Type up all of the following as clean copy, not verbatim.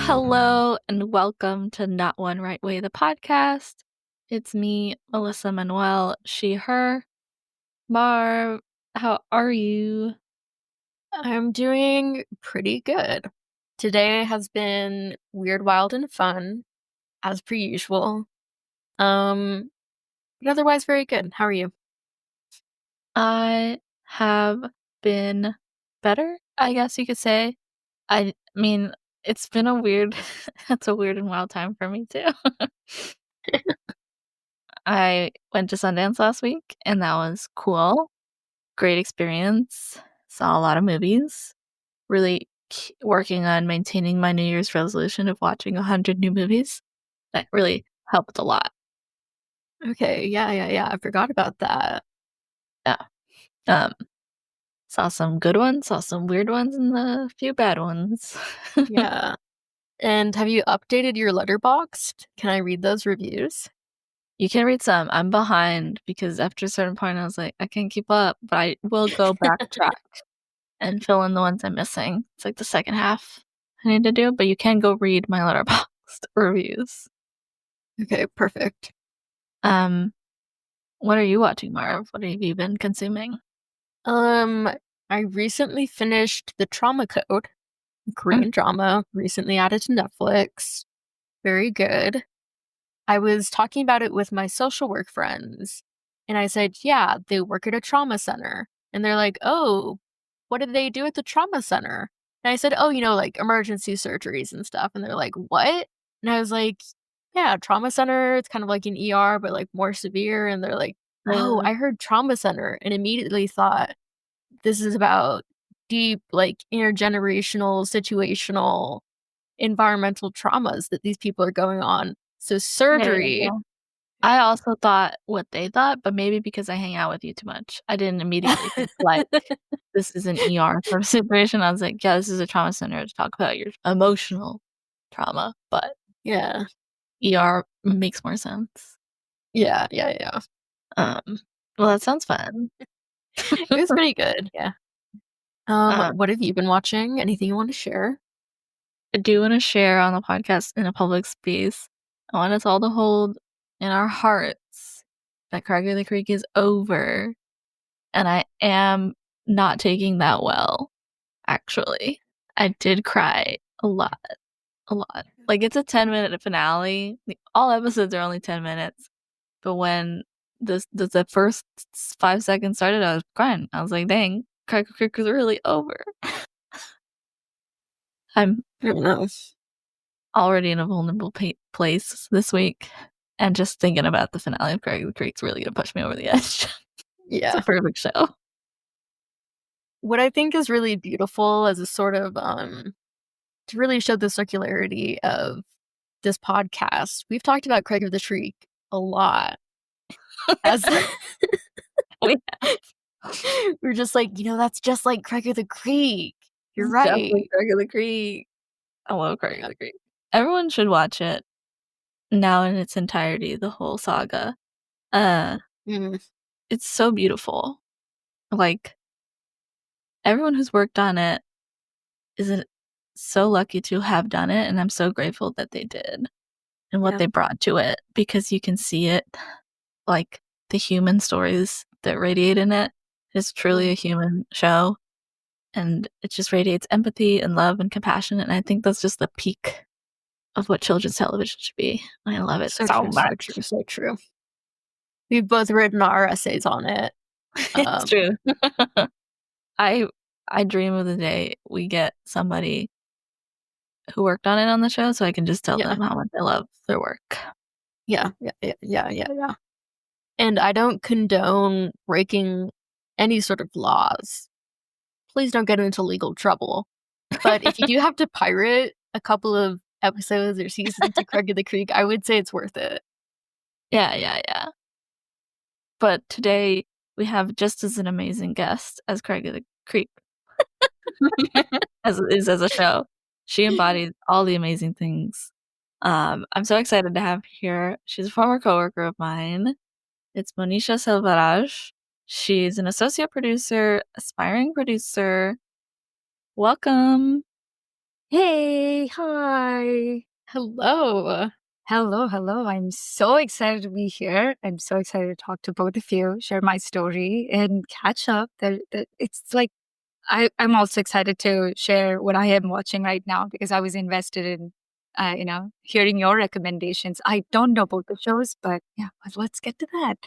hello, and welcome to Not One Right Way, the podcast. It's me, Melissa Manuel, she, her. Marv, how are you? I'm doing pretty good. Today has been weird, wild, and fun, as per usual. Um, but otherwise very good. How are you? I have been better, I guess you could say. I mean, it's been a weird, it's a weird and wild time for me too. I went to Sundance last week, and that was cool. Great experience. Saw a lot of movies. Really working on maintaining my New Year's resolution of watching 100 new movies. That really helped a lot. Okay, yeah. I forgot about that. Yeah. Um, saw some good ones, saw some weird ones, and a few bad ones. Yeah. And have you updated your letterboxd? Can I read those reviews? You can read some. I'm behind because after a certain point, I was like, I can't keep up, but I will go backtrack and fill in the ones I'm missing. It's like the second half I need to do, but you can go read my letterboxd reviews. Okay, perfect. Um, what are you watching, Marv? What have you been consuming? Um, I recently finished The Trauma Code, Mm. Korean drama, recently added to Netflix. Very good. I was talking about it with my social work friends, and I said, yeah, they work at a trauma center. And they're like, oh, what do they do at the trauma center? And I said, oh, like emergency surgeries and stuff. And they're like, what? And I was like, yeah, trauma center. It's kind of like an ER, but like more severe. And they're like, oh, Uh, I heard trauma center and immediately thought this is about deep, like intergenerational, situational, environmental traumas that these people are going on. So yeah. surgery. I also thought what they thought, but maybe because I hang out with you too much, I didn't immediately think like this is an ER sort of situation. I was like, yeah, this is a trauma center to talk about your emotional trauma, but Yeah. ER makes more sense. Yeah. Um, well, that sounds fun. It was pretty good. Yeah. um, What have you been watching? Anything you want to share? I do want to share on the podcast in a public space. I want us all to hold in our hearts that Craig of the Creek is over, and I am not taking that well. Actually, I did cry a lot, a lot. Like, it's a 10-minute finale. All episodes are only 10 minutes. But when the first 5 seconds started, I was crying. I was like, dang, Cracker Creek is really over. I'm I don't know. already in a vulnerable place this week. And just thinking about the finale of Cracker Creek's really going to push me over the edge. It's a Yeah. perfect show. What I think is really beautiful as a sort of to really show the circularity of this podcast. We've talked about Craig of the Shriek a lot. As We we're just like, that's just like Craig of the Creek. You're It's definitely right. Cracker the Creek. I love Cracker the Creek. Everyone should watch it now in its entirety, the whole saga. Uh, Mm, it's so beautiful. Like, everyone who's worked on it is so lucky to have done it, and I'm so grateful that they did and what yeah. they brought to it because you can see it, like the human stories that radiate in it. It's truly a Mm, human show, and it just radiates empathy and love and compassion. And I think that's just the peak of what children's television should be. I love it so so true, so much. true, so true. We've both written our essays on it. It's Um, true. I I dream of the day we get somebody who worked on it on the show so I can just tell yeah, them how much I love their work. yeah. And I don't condone breaking any sort of laws. Please don't get into legal trouble. But if you do have to pirate a couple of episodes or seasons to Craig of the Creek, I would say it's worth it. Yeah. But today we have just as an amazing guest as Craig of the Creek, as it is as a show. She embodies all the amazing things. I'm so excited to have her here. She's a former coworker of mine. It's Monisha Selvaraj. She's an associate producer, aspiring producer. Welcome. Hey, hi. Hello. Hello, hello. I'm so excited to be here. I'm so excited to talk to both of you, share my story, and catch up. It's like I'm also excited to share what I am watching right now because I was invested in, hearing your recommendations. I don't know both the shows, but yeah, let's get to that.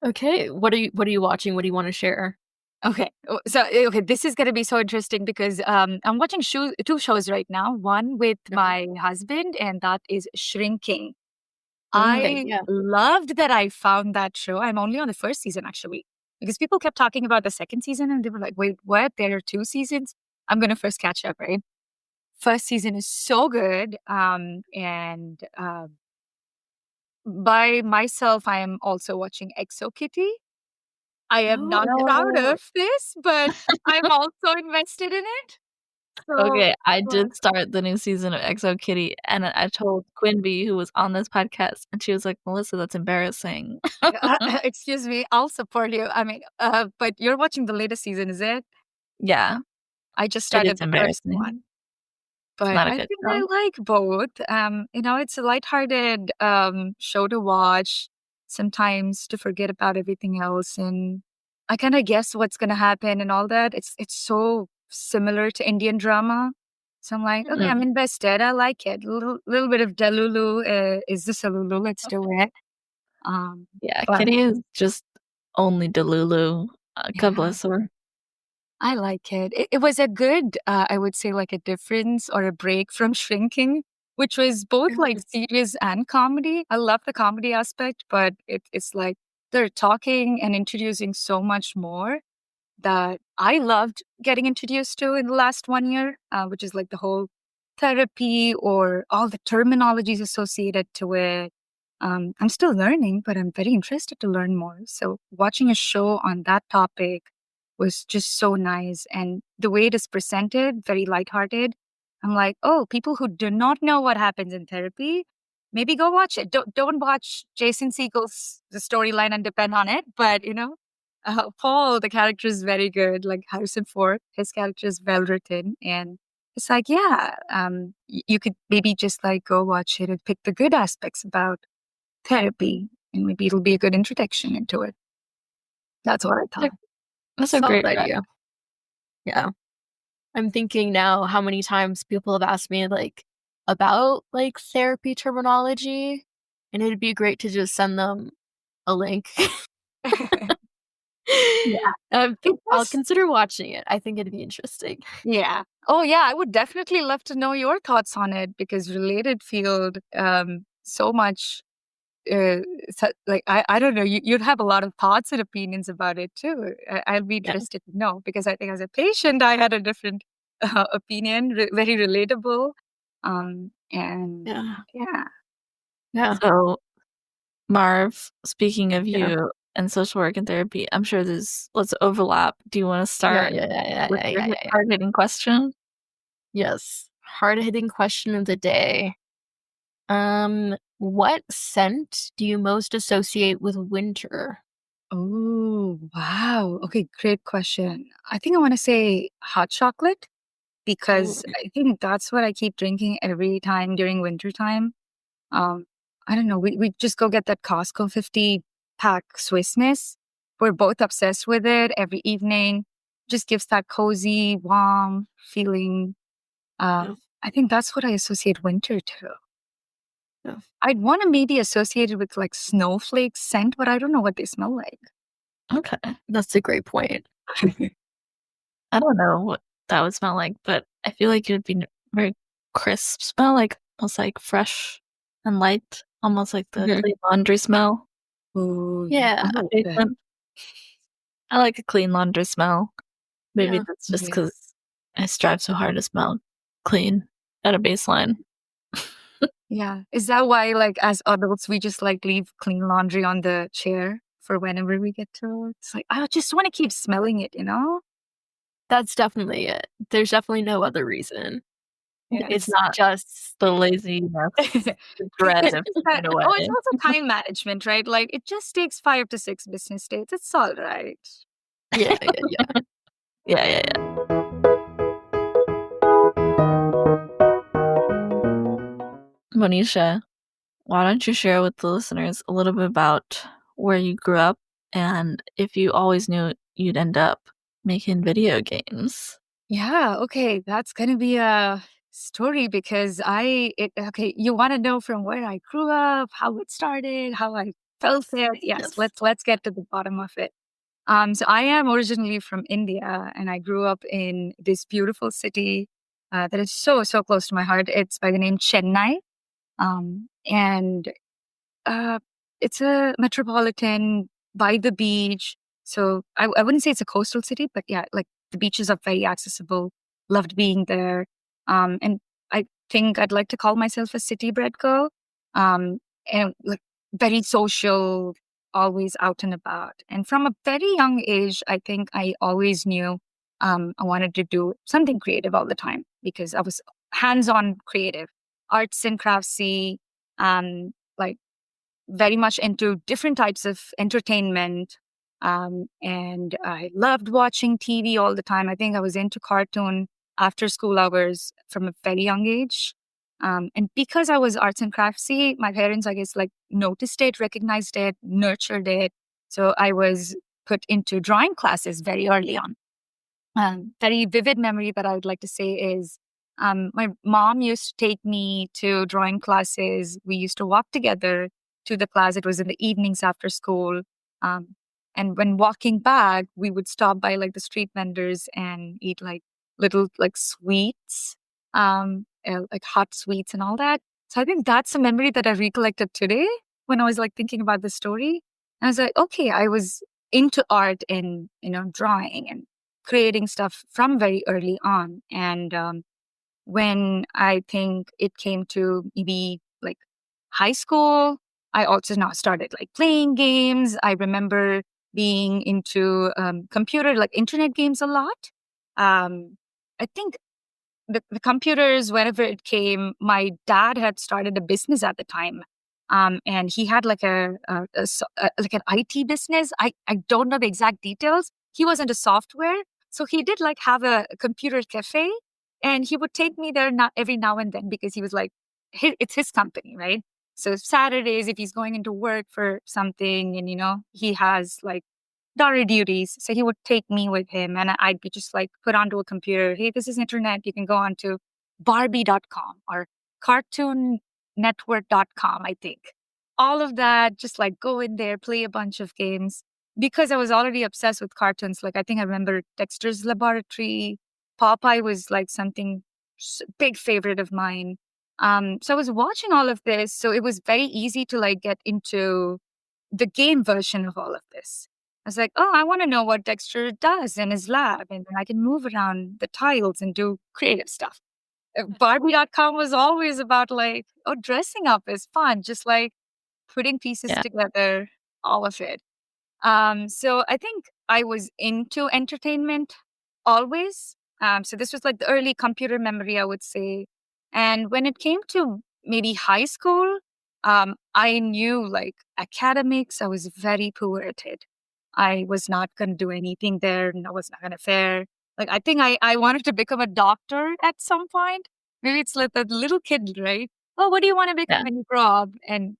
Okay, what are you watching? What do you wanna share? Okay. Okay, this is gonna be so interesting because I'm watching two shows right now. One with Okay. my husband, and that is Shrinking. Okay, I yeah. loved that I found that show. I'm only on the first season actually, because people kept talking about the second season, and they were like, "Wait, what? There are two seasons?" I'm gonna first catch up, right? First season is so good, and by myself, I am also watching Exo Kitty. I am not proud Oh, of this, but I'm also invested in it. So, Okay, I uh, did start the new season of XO Kitty, and I told Quinby, who was on this podcast, and she was like, "Melissa, that's embarrassing." excuse me, I'll support you. I mean, but you're watching the latest season, is it? Yeah, I just it is started the first embarrassing. one, It's but not a I good think I show. like both. It's a lighthearted show to watch, sometimes to forget about everything else, and I kind of guess what's gonna happen and all that. It's so similar to Indian drama, so I'm like, okay, I'm Mm, invested. I like it. Little bit of Delulu. Is this a Lulu? Let's do it. yeah, But Kitty is just only Delulu. God yeah. bless her. I like it. It was a good, I would say, like a difference or a break from Shrinking, which was both like yes. serious and comedy. I love the comedy aspect, but it's like they're talking and introducing so much more that I loved getting introduced to in the last 1 year, which is like the whole therapy or all the terminologies associated to it. I'm still learning, but I'm very interested to learn more. So, watching a show on that topic was just so nice. And the way it is presented, very lighthearted. I'm like, oh, people who do not know what happens in therapy, maybe go watch it. Don't watch Jason Segel's the storyline and depend on it, but Paul, the character is very good. Like Harrison Ford, his character is well written, and it's like, yeah, you could maybe just like go watch it and pick the good aspects about therapy, and maybe it'll be a good introduction into it. That's what I That's thought. a that's a Solid great rec. idea. Yeah. I'm thinking now how many times people have asked me, like, about, like, therapy terminology, and it'd be great to just send them a link. Yeah, Um, it I'll was. consider watching it. I think it'd be interesting. Yeah. Oh, yeah. I would definitely love to know your thoughts on it because related field, so much. Like I don't know. You'd have a lot of thoughts and opinions about it too. I'll be Yeah. interested to know because I think as a patient, I had a different opinion, very relatable. And Yeah. yeah. Yeah. So, Marv, speaking of Yeah. you and social work and therapy, I'm sure there's lots of overlap. Do you wanna Yeah, start yeah, yeah, yeah, with yeah, your yeah, yeah, yeah. hard-hitting question? Yes. Hard-hitting question of the day. What scent do you most associate with winter? Oh, wow. Okay, great question. I think I want to say hot chocolate Ooh, because I think that's what I keep drinking every time during winter time. Um, I don't know. We just go get that Costco 50 pack Swiss Miss. We're both obsessed with it every evening. Just gives that cozy, warm feeling. yeah, I think that's what I associate winter to. yeah. I'd want to maybe associate it with like snowflake scent, but I don't know what they smell like. Okay. That's a great point. I don't know what that would smell like, but I feel like it would be very crisp smell, like almost like fresh and light, almost like the Mhm. clean laundry smell. Oh, yeah. Yeah, I'm not Okay. patient. I like a clean laundry smell. Maybe yeah. that's just because Yes. I strive so hard to smell clean at a baseline. Yeah. Is that why, like, as adults, we just like leave clean laundry on the chair for whenever we get to it? It's like, I just want to keep smelling it, you know? That's definitely it. There's definitely no other reason. It's It's Yes. not just the laziness, the dread of It's putting it away. oh, it's also time management, right? Like, it just takes 5 to 6 business days. It's all right. yeah, yeah, yeah. Yeah, yeah, yeah. Monisha, why don't you share with the listeners a little bit about where you grew up and if you always knew you'd end up making video games? Yeah, okay, that's gonna be a story because okay, you want to know from where I grew up, how it started, how I felt there. Yes, Yes. let's get to the bottom of it. So I am originally from India, and I grew up in this beautiful city that is so close to my heart. It's by the name Chennai, and uh, it's a metropolitan by the beach. So I wouldn't say it's a coastal city, but yeah, like the beaches are very accessible. Loved being there. And I think I'd like to call myself a city bred girl. Um, and like very social, always out and about. And from a very young age, I think I always knew I wanted to do something creative all the time because I was hands on creative, arts and craftsy, like very much into different types of entertainment. And I loved watching TV all the time. I think I was into cartoon after school hours from a very young age. And because I was arts and craftsy, my parents, I guess, like noticed it, recognized it, nurtured it. So I was put into drawing classes very early on. Very vivid memory that I would like to say is my mom used to take me to drawing classes. We used to walk together to the class. It was in the evenings after school. Um, and when walking back, we would stop by like the street vendors and eat like little like sweets, like hot sweets and all that. So I think that's a memory that I recollected today when I was like thinking about the story. And I was like, okay, I was into art and drawing and creating stuff from very early on. And when I think it came to maybe like high school, I also now started like playing games. I remember being into computer, like internet games a lot. I think the computers, whenever it came, my dad had started a business at the time. And he had like like an IT business. I don't know the exact details. He was into software. So he did like have a computer cafe, and he would take me there not every now and then because he was like, it's his company, right? So Saturdays, if he's going into work for something and, he has like daughter duties. So he would take me with him and I'd be just like put onto a computer. Hey, this is internet. You can go on to Barbie.com or cartoonnetwork.com, I think. All of that, just like go in there, play a bunch of games. Because I was already obsessed with cartoons. Like I think I remember Dexter's Laboratory. Popeye was like something big favorite of mine. So I was watching all of this. So it was very easy to like get into the game version of all of this. I was like, oh, I want to know what Dexter does in his lab, and then I can move around the tiles and do creative stuff. Barbie.com was always about like, oh, dressing up is fun, just like putting pieces Yeah. together, all of it. So I think I was into entertainment always. So this was like the early computer memory, I would say. And when it came to maybe high school, I knew like academics, I was very poor at it. I was not going to do anything there, and I was not going to fare. Like, I think I wanted to become a doctor at some point. Maybe it's like that little kid, right? Oh, what do you want to become Yeah. when you grow up? And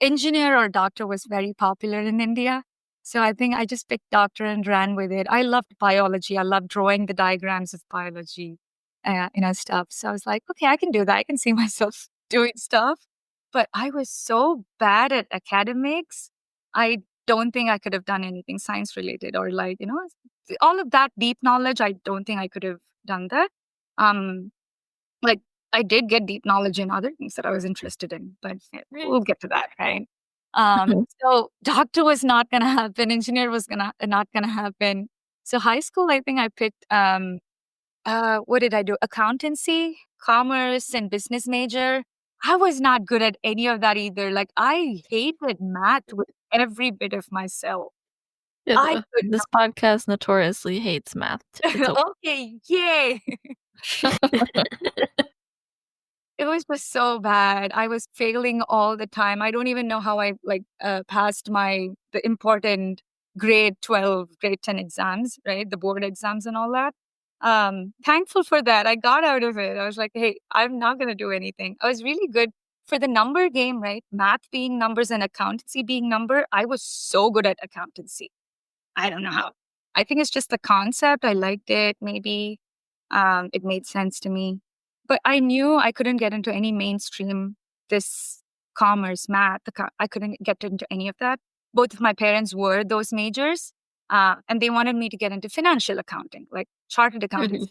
engineer or doctor was very popular in India. So I think I just picked doctor and ran with it. I loved biology. I loved drawing the diagrams of biology, stuff. So I was like, okay, I can do that. I can see myself doing stuff. But I was so bad at academics. I don't think I could have done anything science related or like, all of that deep knowledge. I don't think I could have done that. Um, like I did get deep knowledge in other things that I was interested in, but we'll get to that, right? So doctor was not gonna happen, engineer was gonna not gonna happen. So high school, I think I picked what did I do? Accountancy, commerce, and business major. I was not good at any of that either. Like I hated math with every bit of myself. I Yeah, could this podcast notoriously hates math. It's not. Okay, yay. It was just so bad. I was failing all the time. I don't even know how I like passed the important grade 12, grade 10 exams, right? The board exams and all that. Thankful for that. I got out of it. I was like, hey, I'm not going to do anything. I was really good for the number game, right? Math being numbers and accountancy being number, I was so good at accountancy. I don't know how. I think it's just the concept. I liked it. Maybe it made sense to me. But I knew I couldn't get into any mainstream, this commerce, math. I couldn't get into any of that. Both of my parents were those majors. And they wanted me to get into financial accounting, like chartered accountants.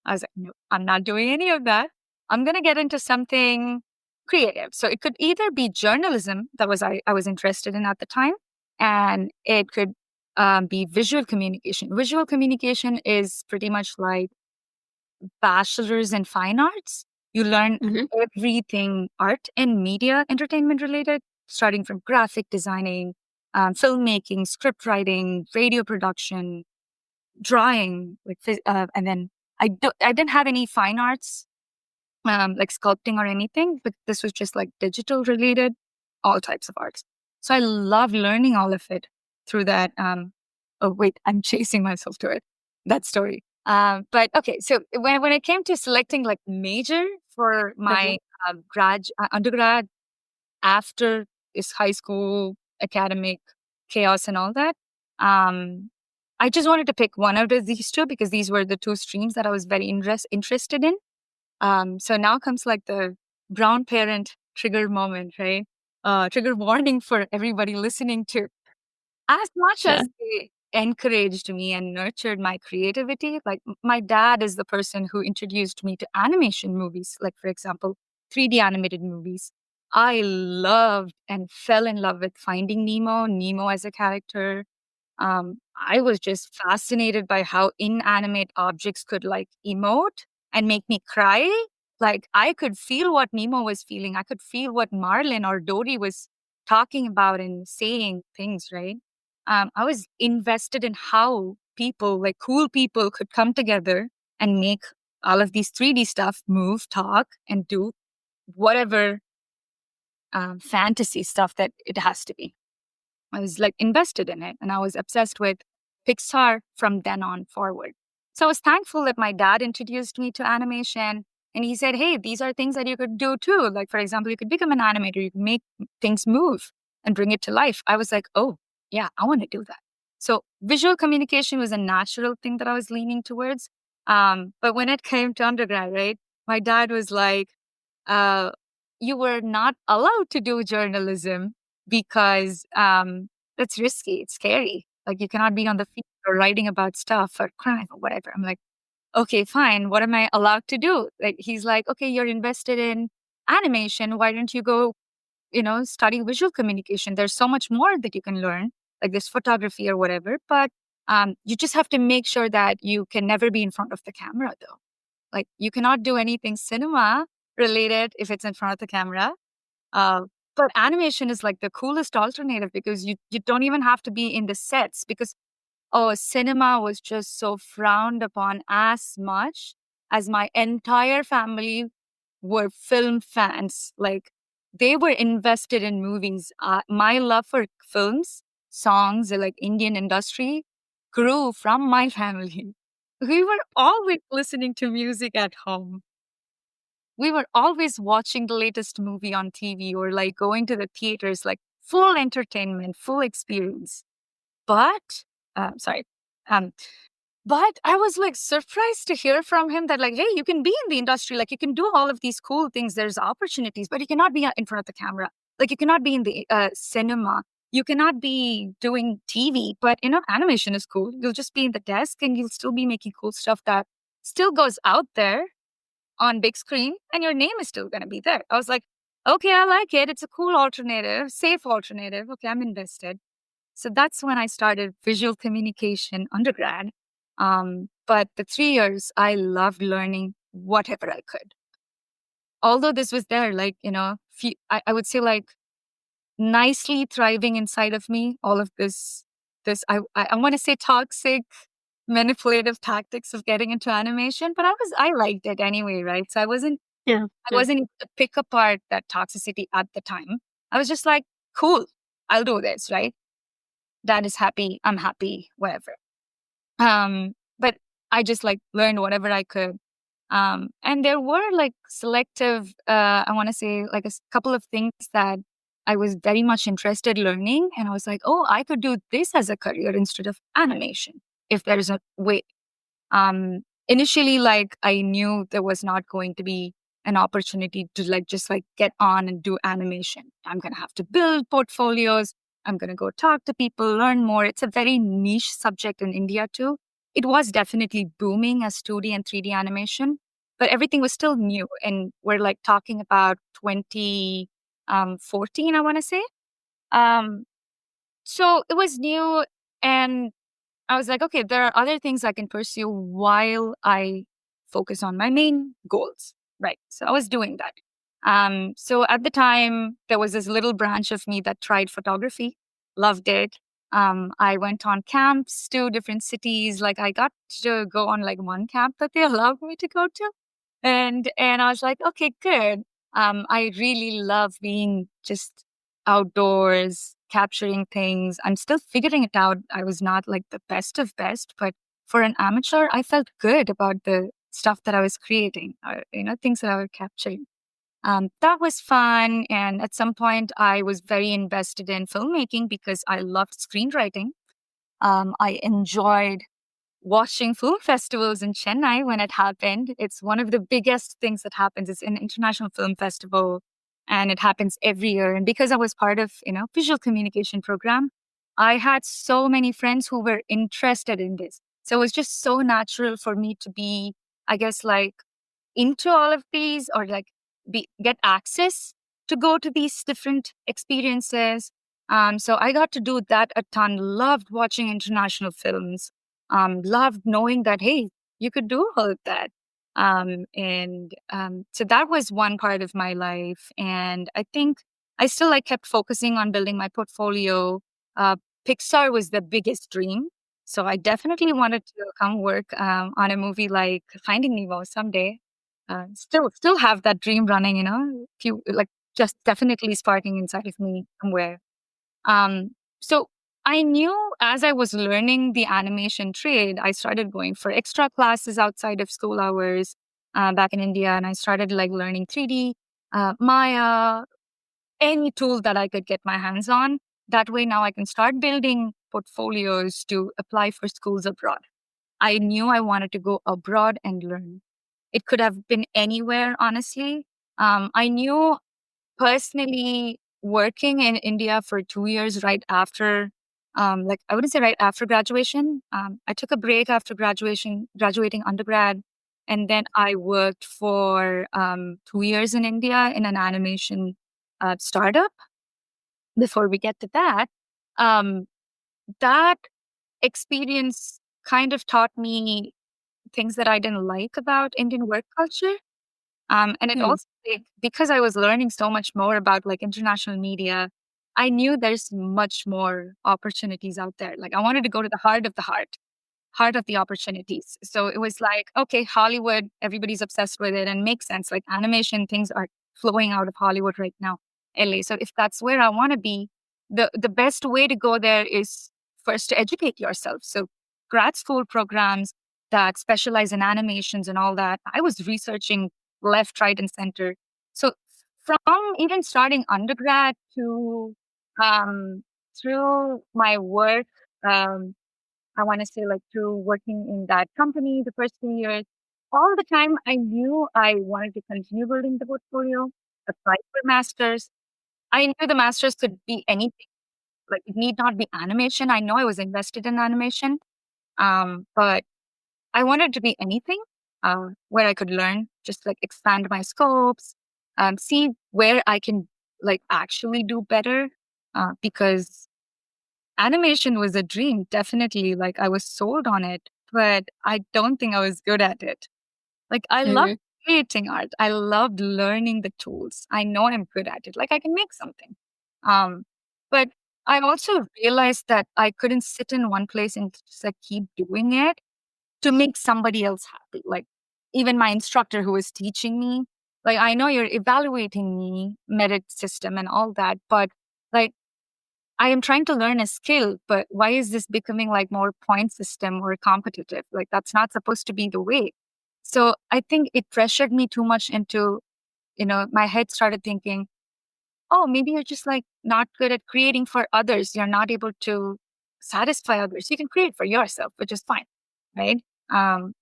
I was like, no, I'm not doing any of that. I'm going to get into something creative. So it could either be journalism, that was I was interested in at the time, and it could be visual communication. Visual communication is pretty much like bachelor's in fine arts. You learn Mhm. everything art and media entertainment related, starting from graphic designing, filmmaking, script writing, radio production, drawing, like, and then I didn't have any fine arts, like sculpting or anything, but this was just like digital related, all types of arts. So I love learning all of it through that. Oh wait, I'm chasing myself to it. That story. But okay, so when it came to selecting like major for my undergrad after is high school academic chaos and all that, um, I just wanted to pick one out of these two because these were the two streams that I was very interested in. So now comes like the brown parent trigger moment, right? Trigger warning for everybody listening to. As much Yeah. as they encouraged me and nurtured my creativity, like my dad is the person who introduced me to animation movies, like for example, 3D animated movies. I loved and fell in love with Finding Nemo, Nemo as a character. I was just fascinated by how inanimate objects could like emote and make me cry. Like I could feel what Nemo was feeling. I could feel what Marlin or Dory was talking about and saying things, right? I was invested in how people, like cool people, could come together and make all of these 3D stuff move, talk, and do whatever fantasy stuff that it has to be. I was like invested in it and I was obsessed with Pixar from then on forward. So I was thankful that my dad introduced me to animation and he said, hey, these are things that you could do too. Like, for example, you could become an animator, you can make things move and bring it to life. I was like, oh, yeah, I want to do that. So visual communication was a natural thing that I was leaning towards. But when it came to undergrad, right, my dad was like, uh, you were not allowed to do journalism because that's risky. It's scary. Like you cannot be on the field or writing about stuff or crime or whatever. I'm like, okay, fine. What am I allowed to do? Like he's like, okay, you're invested in animation. Why don't you go, study visual communication? There's so much more that you can learn, like this photography or whatever. But you just have to make sure that you can never be in front of the camera, though. Like you cannot do anything cinema related if it's in front of the camera. Uh, but animation is like the coolest alternative because you don't even have to be in the sets because cinema was just so frowned upon as much as my entire family were film fans. Like they were invested in movies. My love for films, songs, like Indian industry grew from my family. We were always listening to music at home. We were always watching the latest movie on TV or like going to the theaters, like full entertainment, full experience. But, sorry, um, but I was like surprised to hear from him that like, hey, you can be in the industry, like you can do all of these cool things. There's opportunities, but you cannot be in front of the camera. Like you cannot be in the cinema. You cannot be doing TV, but animation is cool. You'll just be in the desk and you'll still be making cool stuff that still goes out there on big screen and your name is still going to be there. I was like, okay, I like it. It's a cool alternative, safe alternative. Okay, I'm invested. So that's when I started visual communication undergrad. But the 3 years, I loved learning whatever I could. Although this was there, like, I would say like nicely thriving inside of me, all of I want to say toxic manipulative tactics of getting into animation, but I liked it anyway, right? So Yeah. I wasn't able to pick apart that toxicity at the time. I was just like, cool, I'll do this, right? Dad is happy, I'm happy, whatever. But I just like learned whatever I could. And there were like selective, I want to say like couple of things that I was very much interested learning. And I was like, oh, I could do this as a career instead of animation if there's a way. Initially, like I knew there was not going to be an opportunity to like just like get on and do animation. I'm going to have to build portfolios. I'm going to go talk to people, learn more. It's a very niche subject in India too. It was definitely booming as 2D and 3D animation, but everything was still new. And we're like talking about 2014, I want to say. Um, so it was new, and I was like, okay, there are other things I can pursue while I focus on my main goals. Right. So I was doing that. So at the time, there was this little branch of me that tried photography, loved it. I went on camps to different cities. Like I got to go on like one camp that they allowed me to go to. And I was like, okay, good. I really love being just outdoors, capturing things. I'm still figuring it out. I was not like the best of best, but for an amateur, I felt good about the stuff that I was creating, things that I was capturing. That was fun. And at some point, I was very invested in filmmaking because I loved screenwriting. I enjoyed watching film festivals in Chennai when it happened. It's one of the biggest things that happens. It's an international film festival and it happens every year. And because I was part of, visual communication program, I had so many friends who were interested in this. So it was just so natural for me to be, I guess, like into all of these or like get access to go to these different experiences. So I got to do that a ton. Loved watching international films. Loved knowing that hey, you could do all of that. And so that was one part of my life, and I think I still like kept focusing on building my portfolio. Uh, Pixar was the biggest dream, so I definitely wanted to come work on a movie like Finding Nemo someday. Still have that dream running, few like just definitely sparking inside of me somewhere. So I knew as I was learning the animation trade, I started going for extra classes outside of school hours back in India, and I started like learning 3D, Maya, any tool that I could get my hands on. That way, now I can start building portfolios to apply for schools abroad. I knew I wanted to go abroad and learn. It could have been anywhere, honestly. I knew personally working in India for 2 years right after, like I wouldn't say right after graduation. I took a break after graduating undergrad, and then I worked for 2 years in India in an animation startup. Before we get to that, um, that experience kind of taught me things that I didn't like about Indian work culture. And it Hmm. also, like, because I was learning so much more about like international media, I knew there's much more opportunities out there. Like I wanted to go to the heart of the opportunities. So it was like, okay, Hollywood, everybody's obsessed with it and makes sense. Like animation, things are flowing out of Hollywood right now, LA. So if that's where I want to be, the best way to go there is first to educate yourself. So grad school programs that specialize in animations and all that. I was researching left, right, and center. So from even starting undergrad to through my work, um, I want to say like through working in that company the first 2 years, all the time I knew I wanted to continue building the portfolio, apply for masters. I knew the masters could be anything. Like it need not be animation. I know I was invested in animation, but I wanted to be anything where I could learn, just like expand my scopes, see where I can like actually do better. Because animation was a dream, definitely. Like I was sold on it, but I don't think I was good at it. Like I love Mhm. creating art. I loved learning the tools. I know I'm good at it. Like I can make something. Um, but I also realized that I couldn't sit in one place and just like keep doing it to make somebody else happy. Like even my instructor who was teaching me, like I know you're evaluating me, merit system and all that, but like I am trying to learn a skill, but why is this becoming like more point system or competitive? Like that's not supposed to be the way. So I think it pressured me too much into, my head started thinking, oh, maybe you're just like not good at creating for others. You're not able to satisfy others. You can create for yourself, which is fine. Right.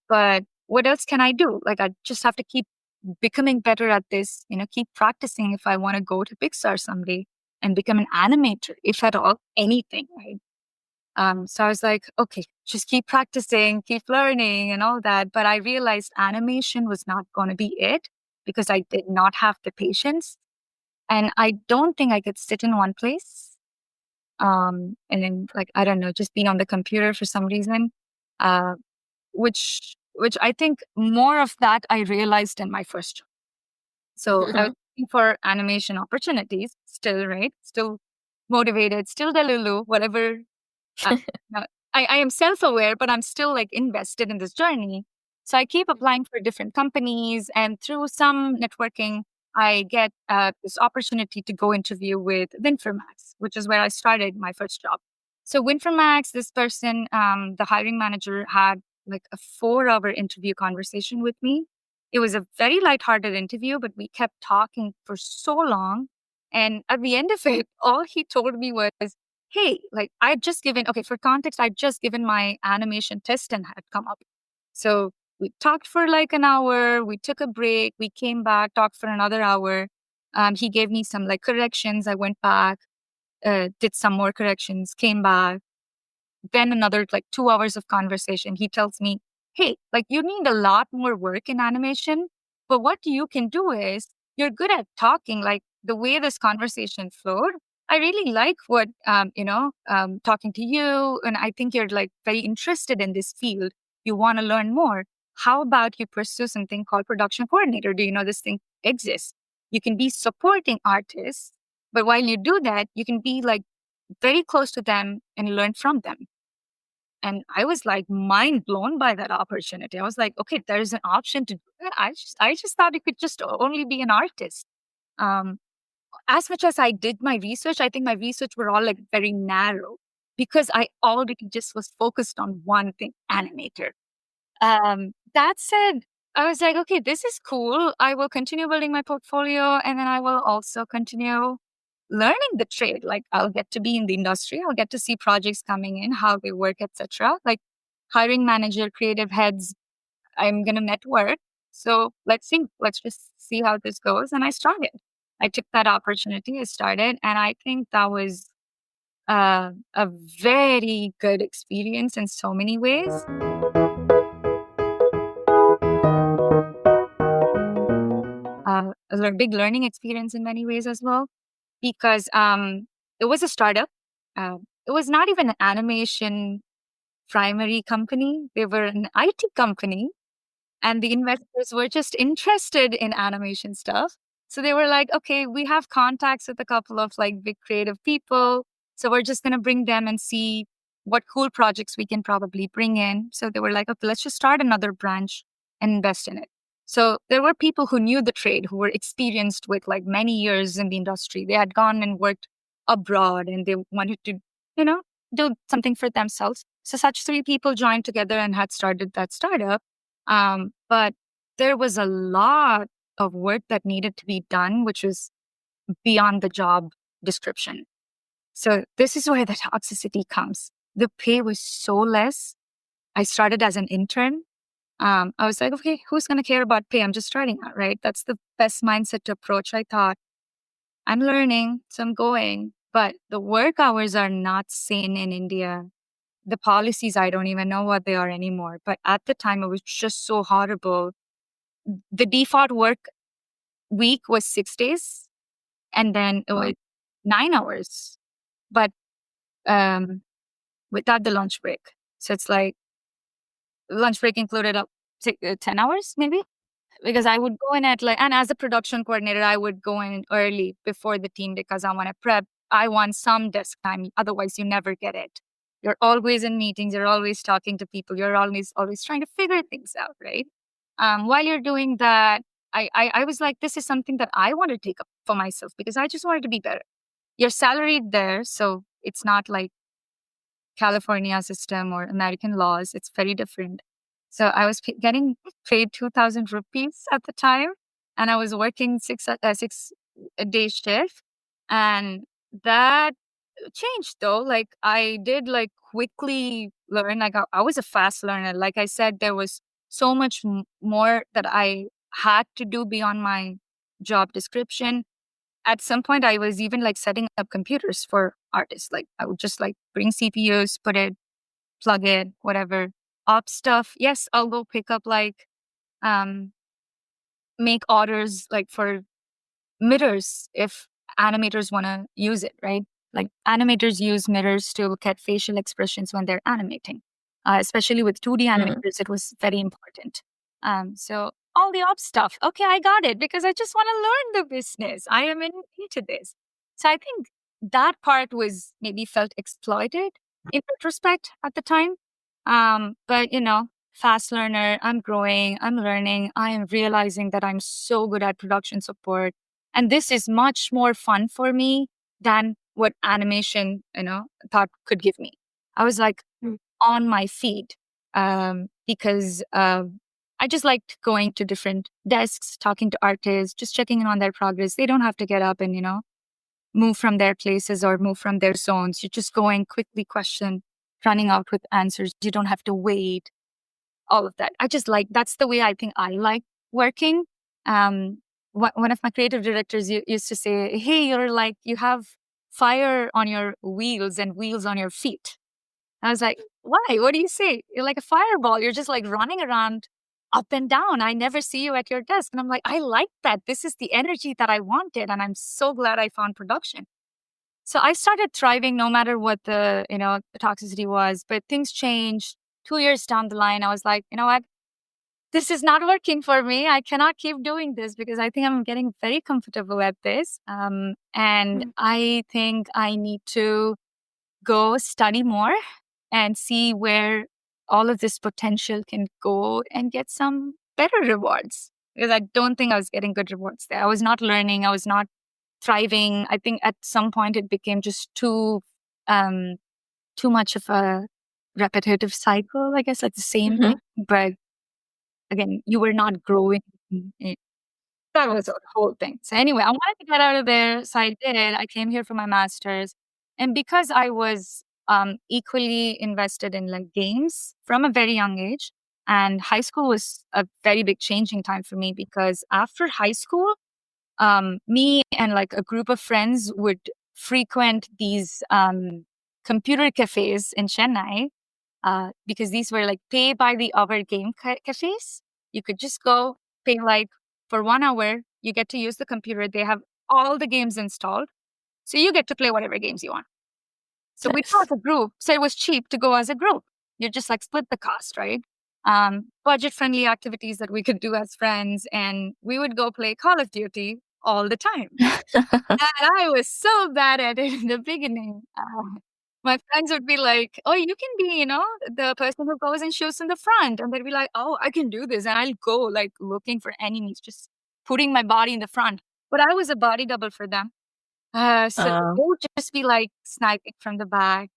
But what else can I do? Like, I just have to keep becoming better at this, keep practicing if I want to go to Pixar someday and become an animator, if at all, anything. Right. So I was like, okay, just keep practicing, keep learning and all that. But I realized animation was not going to be it because I did not have the patience. And I don't think I could sit in one place. And then like, I don't know, just being on the computer for some reason. Uh, which I think more of that I realized in my first job. So I was looking for animation opportunities still, right? Still motivated, still Delulu, whatever. uh, no, I am self-aware, but I'm still like invested in this journey. So I keep applying for different companies, and through some networking, I get this opportunity to go interview with Winformax, which is where I started my first job. So Winformax, this person, the hiring manager, had like a 4-hour interview conversation with me. It was a very lighthearted interview, but we kept talking for so long. And at the end of it, all he told me was, hey, like I'd just given, okay, for context, I'd just given my animation test and had come up. So we talked for like an hour, we took a break, we came back, talked for another hour. He gave me some like corrections. I went back, did some more corrections, came back, then another like 2 hours of conversation. He tells me, hey, like you need a lot more work in animation, but what you can do is you're good at talking, like the way this conversation flowed. I really like what, talking to you. And I think you're like very interested in this field. You want to learn more. How about you pursue something called production coordinator? Do you know this thing exists? You can be supporting artists, but while you do that, you can be like very close to them and learn from them. And I was like mind blown by that opportunity. I was like, okay, there's an option to do that. I just thought it could just only be an artist. Um, as much as I did my research, I think my research were all like very narrow because I already just was focused on one thing, animator. That said, I was like, okay, this is cool. I will continue building my portfolio, and then I will also continue learning the trade. Like I'll get to be in the industry. I'll get to see projects coming in, how they work, etc. Like hiring manager, creative heads, I'm gonna network. So let's see. Let's just see how this goes. And I started. I took that opportunity. I started, and I think that was a very good experience in so many ways. A big learning experience in many ways as well, because it was a startup. It was not even an animation primary company. They were an IT company, and the investors were just interested in animation stuff. So they were like, okay, we have contacts with a couple of like big creative people. So we're just going to bring them and see what cool projects we can probably bring in. So they were like, okay, let's just start another branch and invest in it. So there were people who knew the trade, who were experienced with like many years in the industry. They had gone and worked abroad and they wanted to, you know, do something for themselves. So such 3 people joined together and had started that startup. But there was a lot of work that needed to be done, which was beyond the job description. So this is where the toxicity comes. The pay was so less. I started as an intern. I was like, okay, who's going to care about pay? I'm just starting out, right? That's the best mindset to approach. I thought, I'm learning, so I'm going. But the work hours are not sane in India. The policies, I don't even know what they are anymore. But at the time, it was just so horrible. The default work week was 6 days, and then it was 9 hours, but um, without the lunch break. So it's like lunch break included up 10 hours, maybe. Because I would go in at like, and as a production coordinator, I would go in early before the team because I want to prep. I want some desk time. Otherwise, you never get it. You're always in meetings. You're always talking to people. You're always trying to figure things out, right? While you're doing that, I was like, this is something that I want to take up for myself because I just wanted to be better. You're salaried there, so it's not like California system or American laws. It's very different. So I was getting paid 2,000 rupees at the time, and I was working 6 day shift, and that changed though. Like I did like quickly learn. Like I was a fast learner. Like I said, there was so much more that I had to do beyond my job description. At some point, I was even like setting up computers for artists. Like I would just like bring CPUs, put it, plug it, whatever. Op stuff. Yes, I'll go pick up like um make orders like for mirrors if animators want to use it, right? Like animators use mirrors to look at facial expressions when they're animating. Especially with 2D Mm. animators, it was very important. So all the ops stuff, okay, I got it because I just want to learn the business. I am into this. So I think that part was maybe felt exploited in retrospect at the time. But fast learner, I'm growing, I'm learning, I am realizing that I'm so good at production support. And this is much more fun for me than what animation, thought could give me. I was like Mm. on my feet because I just liked going to different desks, talking to artists, just checking in on their progress. They don't have to get up and, move from their places or move from their zones. You just go in, quickly question, running out with answers. You don't have to wait, all of that. I just like, that's the way I think I like working. Um, one of my creative directors used to say, hey, you're like, you have fire on your wheels and wheels on your feet. I was like, why? What do you say? You're like a fireball. You're just like running around up and down. I never see you at your desk. And I'm like, I like that. This is the energy that I wanted. And I'm so glad I found production. So I started thriving no matter what the toxicity was, but things changed. 2 years down the line, I was like, you know what? This is not working for me. I cannot keep doing this because I think I'm getting very comfortable at this. And Mm. I think I need to go study more and see where all of this potential can go and get some better rewards. Because I don't think I was getting good rewards there. I was not learning. I was not thriving. I think at some point it became just um, too much of a repetitive cycle, I guess, like the same Mhm. thing. But again, you were not growing. in- That was the whole thing. So anyway, I wanted to get out of there. So I did. I came here for my master's. And because I was equally invested in like games from a very young age, and high school was a very big changing time for me because after high school, me and like a group of friends would frequent these computer cafes in Chennai because these were like pay by the hour game cafes. You could just go pay like for 1 hour. You get to use the computer. They have all the games installed. So you get to play whatever games you want. So we go Nice. as a group. So it was cheap to go as a group. You just like split the cost, right? Budget friendly activities that we could do as friends. And we would go play Call of Duty all the time. And I was so bad at it in the beginning. My friends would be like, "Oh, you can be, the person who goes and shoots in the front." And they'd be like, "Oh, I can do this." And I'll go like looking for enemies, just putting my body in the front. But I was a body double for them. So they Um, would just be like sniping from the back.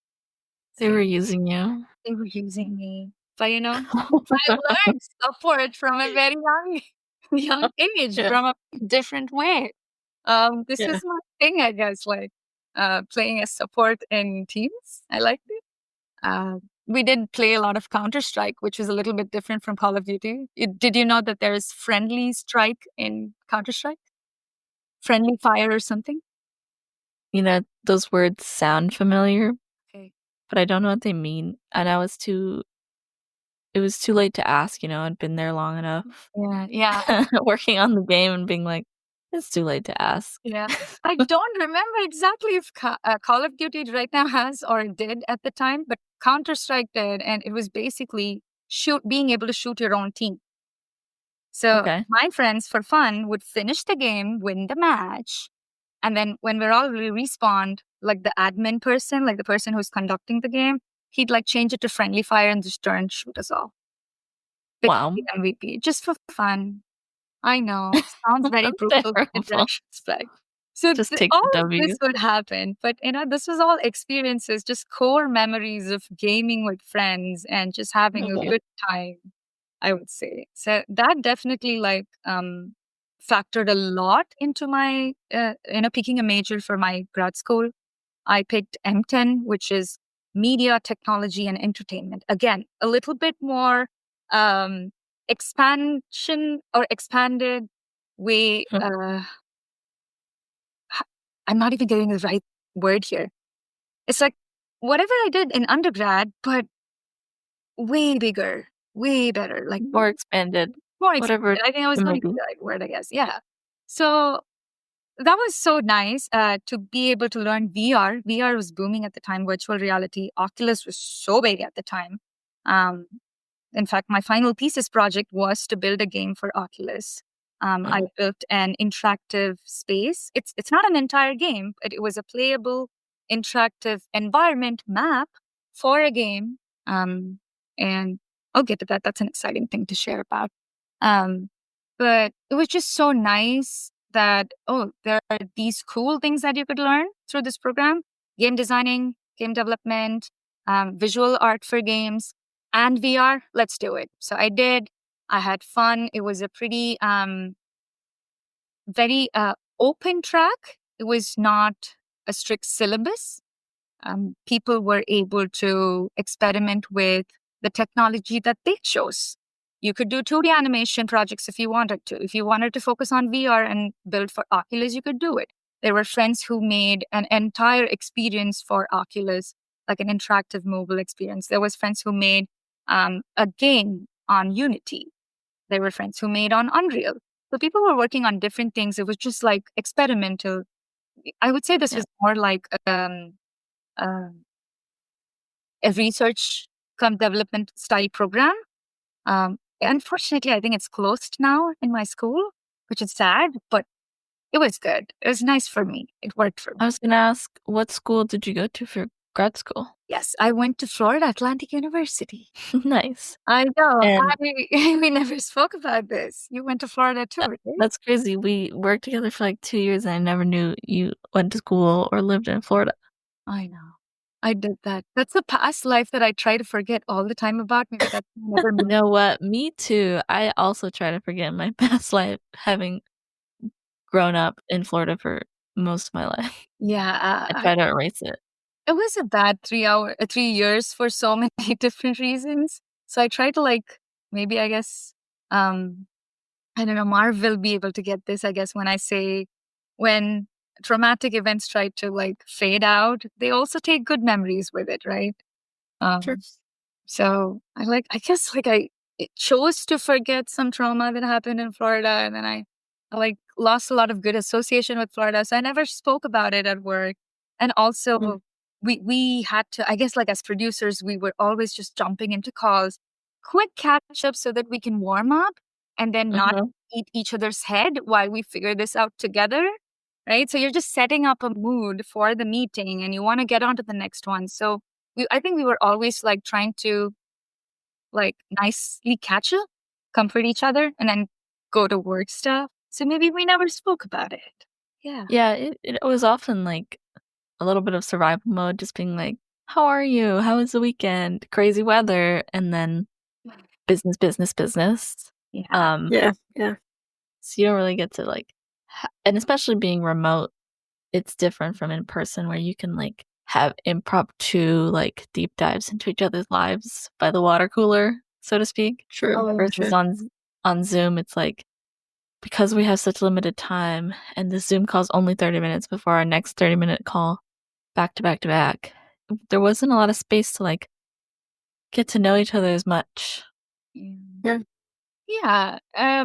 they So were using you. they were using me. But I learned support from a very young age, Yeah, from a different way. This yeah. is my thing, I guess, like playing as support in teams. I liked it. We did play a lot of Counter Strike, which was a little bit different from Call of Duty. Did you know that there is friendly strike in Counter Strike? Friendly fire or something? Those words sound familiar, Okay. but I don't know what they mean. And it was too late to ask, I'd been there long enough Yeah, yeah, working on the game and being like, it's too late to ask. yeah. I don't remember exactly if Call of Duty right now has or did at the time, but Counter Strike did, and it was basically being able to shoot your own team. So Okay. my friends, for fun, would finish the game, win the match, and then when we're all respawned, like the admin person, like the person who's conducting the game, he'd like change it to friendly fire and just turn shoot us all. Become Wow. the MVP just for fun. I know, sounds very That's brutal in terrible. retrospect. So Just take all the of this W. would happen, but this was all experiences, just core memories of gaming with friends and just having a Yeah. good time. I would say. So that definitely factored a lot into my picking a major for my grad school. I picked M10, which is media, technology, and entertainment. Again, a little bit more um, expansion or expanded way. I'm not even getting the right word here. It's like whatever I did in undergrad, but way bigger, way better, like More expanded, more whatever expanded. I think I was it going may to be. use the right word, I guess. Yeah. So that was so nice to be able to learn VR. VR was booming at the time, virtual reality. Oculus was so big at the time. Um, in fact, my final thesis project was to build a game for Oculus. I built an interactive space. It's not an entire game, but it was a playable interactive environment map for a game. And I'll get to that. That's an exciting thing to share about. Um, but it was just so nice that, oh, there are these cool things that you could learn through this program: game designing, game development, visual art for games, and VR. Let's do it. So I did. I had fun. It was a pretty, very open track. It was not a strict syllabus. People were able to experiment with the technology that they chose. You could do 2D animation projects if you wanted to. If you wanted to focus on VR and build for Oculus, you could do it. There were friends who made an entire experience for Oculus, like an interactive mobile experience. There was friends who made a game on Unity. There were friends who made on Unreal. So people were working on different things. It was just like experimental. I would say this Yeah. was more like uh, a research come development style program. Unfortunately, I think it's closed now in my school, which is sad, but it was good. It was nice for me. It worked for me. I was gonna ask, what school did you go to for grad school? Yes, I went to Florida Atlantic University. Nice. I know. And We never spoke about this. You went to Florida too, right? that's crazy. We worked together for like 2 years and I never knew you went to school or lived in Florida. I know. I did that. That's a past life that I try to forget all the time about. Maybe that's never You moved. know what? Me too. I also try to forget my past life, having grown up in Florida for most of my life. Yeah, I try to erase it. it was a bad 3 years for so many different reasons. So I try to maybe I guess I don't know, Marv will be able to get this, I guess, when I say when traumatic events try to fade out, they also take good memories with it, right? Sure. Um so I guess I chose to forget some trauma that happened in Florida, and then I lost a lot of good association with Florida. So I never spoke about it at work. And Mm. also we had to, I guess, as producers, we were always just jumping into calls, quick catch up so that we can warm up and then not Mhm. eat each other's head while we figure this out together. Right. So you're just setting up a mood for the meeting and you want to get on to the next one. So I think we were always trying to nicely catch up, comfort each other, and then go to work stuff. So maybe we never spoke about it. Yeah. Yeah, it was often like a little bit of survival mode, just being like, "How are you? How was the weekend? Crazy weather," and then business, business, business. Yeah. Um, Yeah. Yeah. so you don't really get to like, and especially being remote, it's different from in person where you can like have impromptu like deep dives into each other's lives by the water cooler, so to speak. True. Oh, yeah. Versus True. on Zoom, it's like because we have such limited time, and the Zoom call's only 30 minutes before our next 30-minute call, back to back to back. There wasn't a lot of space to like get to know each other as much. Yeah. Yeah. Yeah.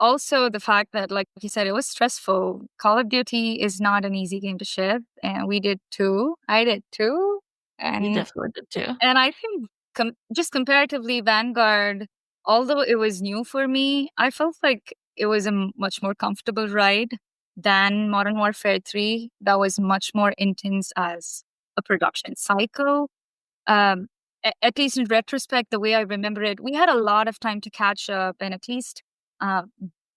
Also the fact that, like you said, it was stressful. Call of Duty is not an easy game to ship, and we did too. I did too. You And definitely did too. And I think just comparatively, Vanguard, although it was new for me, I felt like it was a much more comfortable ride than Modern Warfare 3. That was much more intense as a production cycle. Um, at least in retrospect, the way I remember it, we had a lot of time to catch up and at least uh,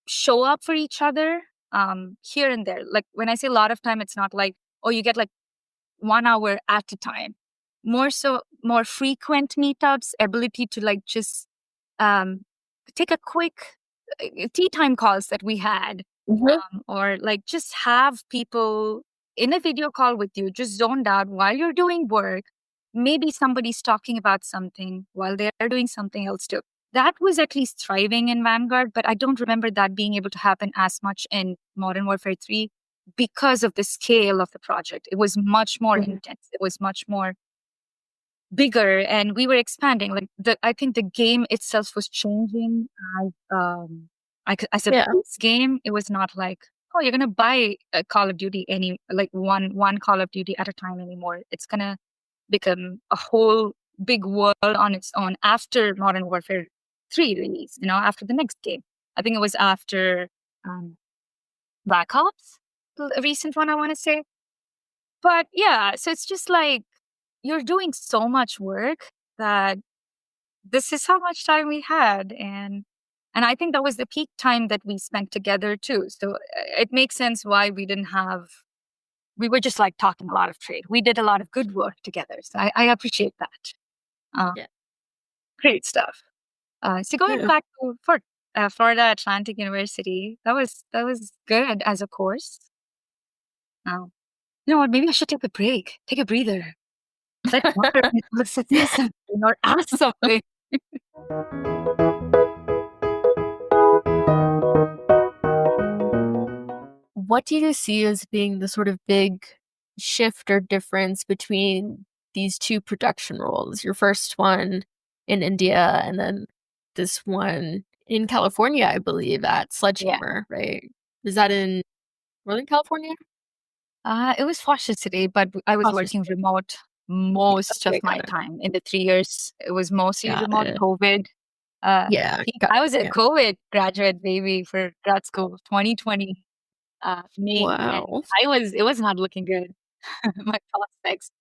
show up for each other here and there. Like when I say a lot of time, it's not like, oh, you get 1 hour at a time. More so, more frequent meetups, ability to just take a quick tea time calls that we had, or like just have people in a video call with you, just zoned out while you're doing work. Maybe somebody's talking about something while they're doing something else too. That was at least thriving in Vanguard, but I don't remember that being able to happen as much in Modern Warfare 3 because of the scale of the project. It was much more intense. It was much more bigger, and we were expanding. Like I think the game itself was changing as as a base game. It was not like, oh, you're gonna buy a Call of Duty one Call of Duty at a time anymore. It's gonna become a whole big world on its own after Modern Warfare 3 release. After the next game. I think it was after Black Ops, a recent one, I want to say. But yeah, so it's just like you're doing so much work that this is how much time we had. And I think that was the peak time that we spent together too. So it makes sense why we were just like talking a lot of trade. We did a lot of good work together. So I appreciate that. Yeah. Great stuff. So going back to Florida Atlantic University, that was good as a course. You know what? Maybe I should take a break, take a breather. Let water say something or ask something. What do you see as being the sort of big shift or difference between these two production roles? Your first one in India and then this one in California, I believe, at Sledgehammer, right? Is that in Northern California? It was Foster City, but I was working remote most of my time. In the 3 years, it was mostly remote. COVID. I was a COVID graduate, baby, for grad school, 2020. Me. Wow. And it was not looking good, my prospects.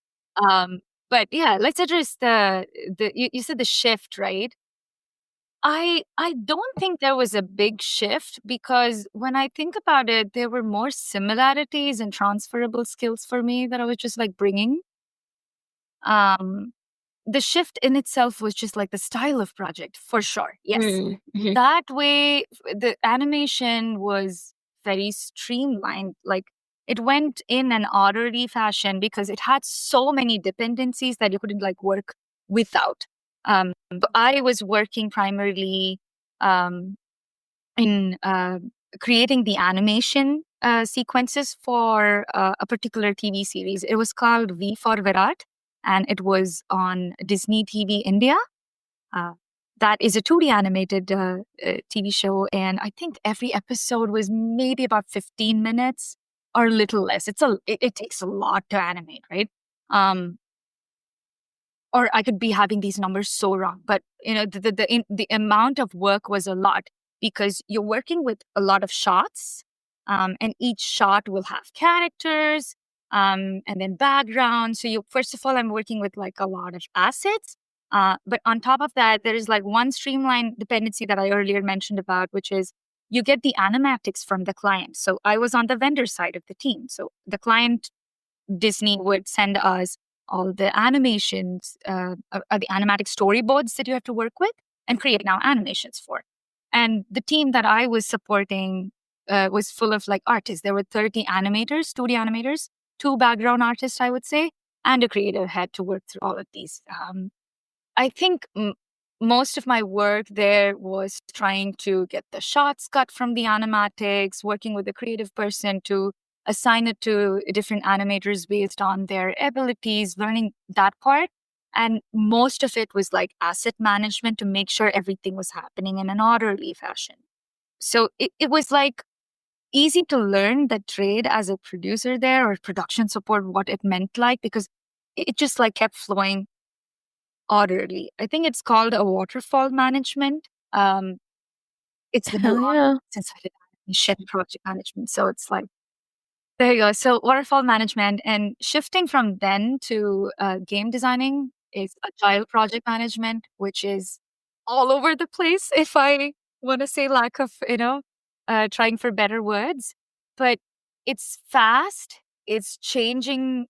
But yeah, let's address you said the shift, right? I don't think there was a big shift because when I think about it, there were more similarities and transferable skills for me that I was just like bringing. The shift in itself was just like the style of project, for sure. Yes. That way, the animation was very streamlined. Like it went in an orderly fashion because it had so many dependencies that you couldn't like work without. But I was working primarily in creating the animation sequences for a particular TV series. It was called V for Virat, and it was on Disney TV India. That is a 2D animated TV show, and I think every episode was maybe about 15 minutes or a little less. It takes a lot to animate, right? Or I could be having these numbers so wrong, but the amount of work was a lot because you're working with a lot of shots, and each shot will have characters, and then background. So first of all, I'm working with like a lot of assets, but on top of that, there is like one streamline dependency that I earlier mentioned about, which is you get the animatics from the client. So I was on the vendor side of the team. So the client, Disney, would send us all the animations, the animatic storyboards that you have to work with and create now animations for. And the team that I was supporting was full of like artists. There were 30 animators, 2D animators, 2 background artists, I would say, and a creative head to work through all of these. I think most of my work there was trying to get the shots cut from the animatics, working with a creative person to assign it to different animators based on their abilities, learning that part. And most of it was like asset management to make sure everything was happening in an orderly fashion. So it was like easy to learn the trade as a producer there or production support, what it meant like, because it just like kept flowing orderly. I think it's called a waterfall management. It's been a long since I did animation project management. So it's like, there you go. So waterfall management, and shifting from then to game designing is agile project management, which is all over the place. If I want to say lack of, trying for better words, but it's fast. It's changing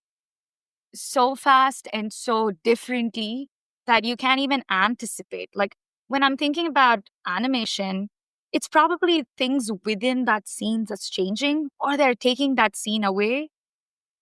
so fast and so differently that you can't even anticipate. Like when I'm thinking about animation, it's probably things within that scene that's changing, or they're taking that scene away,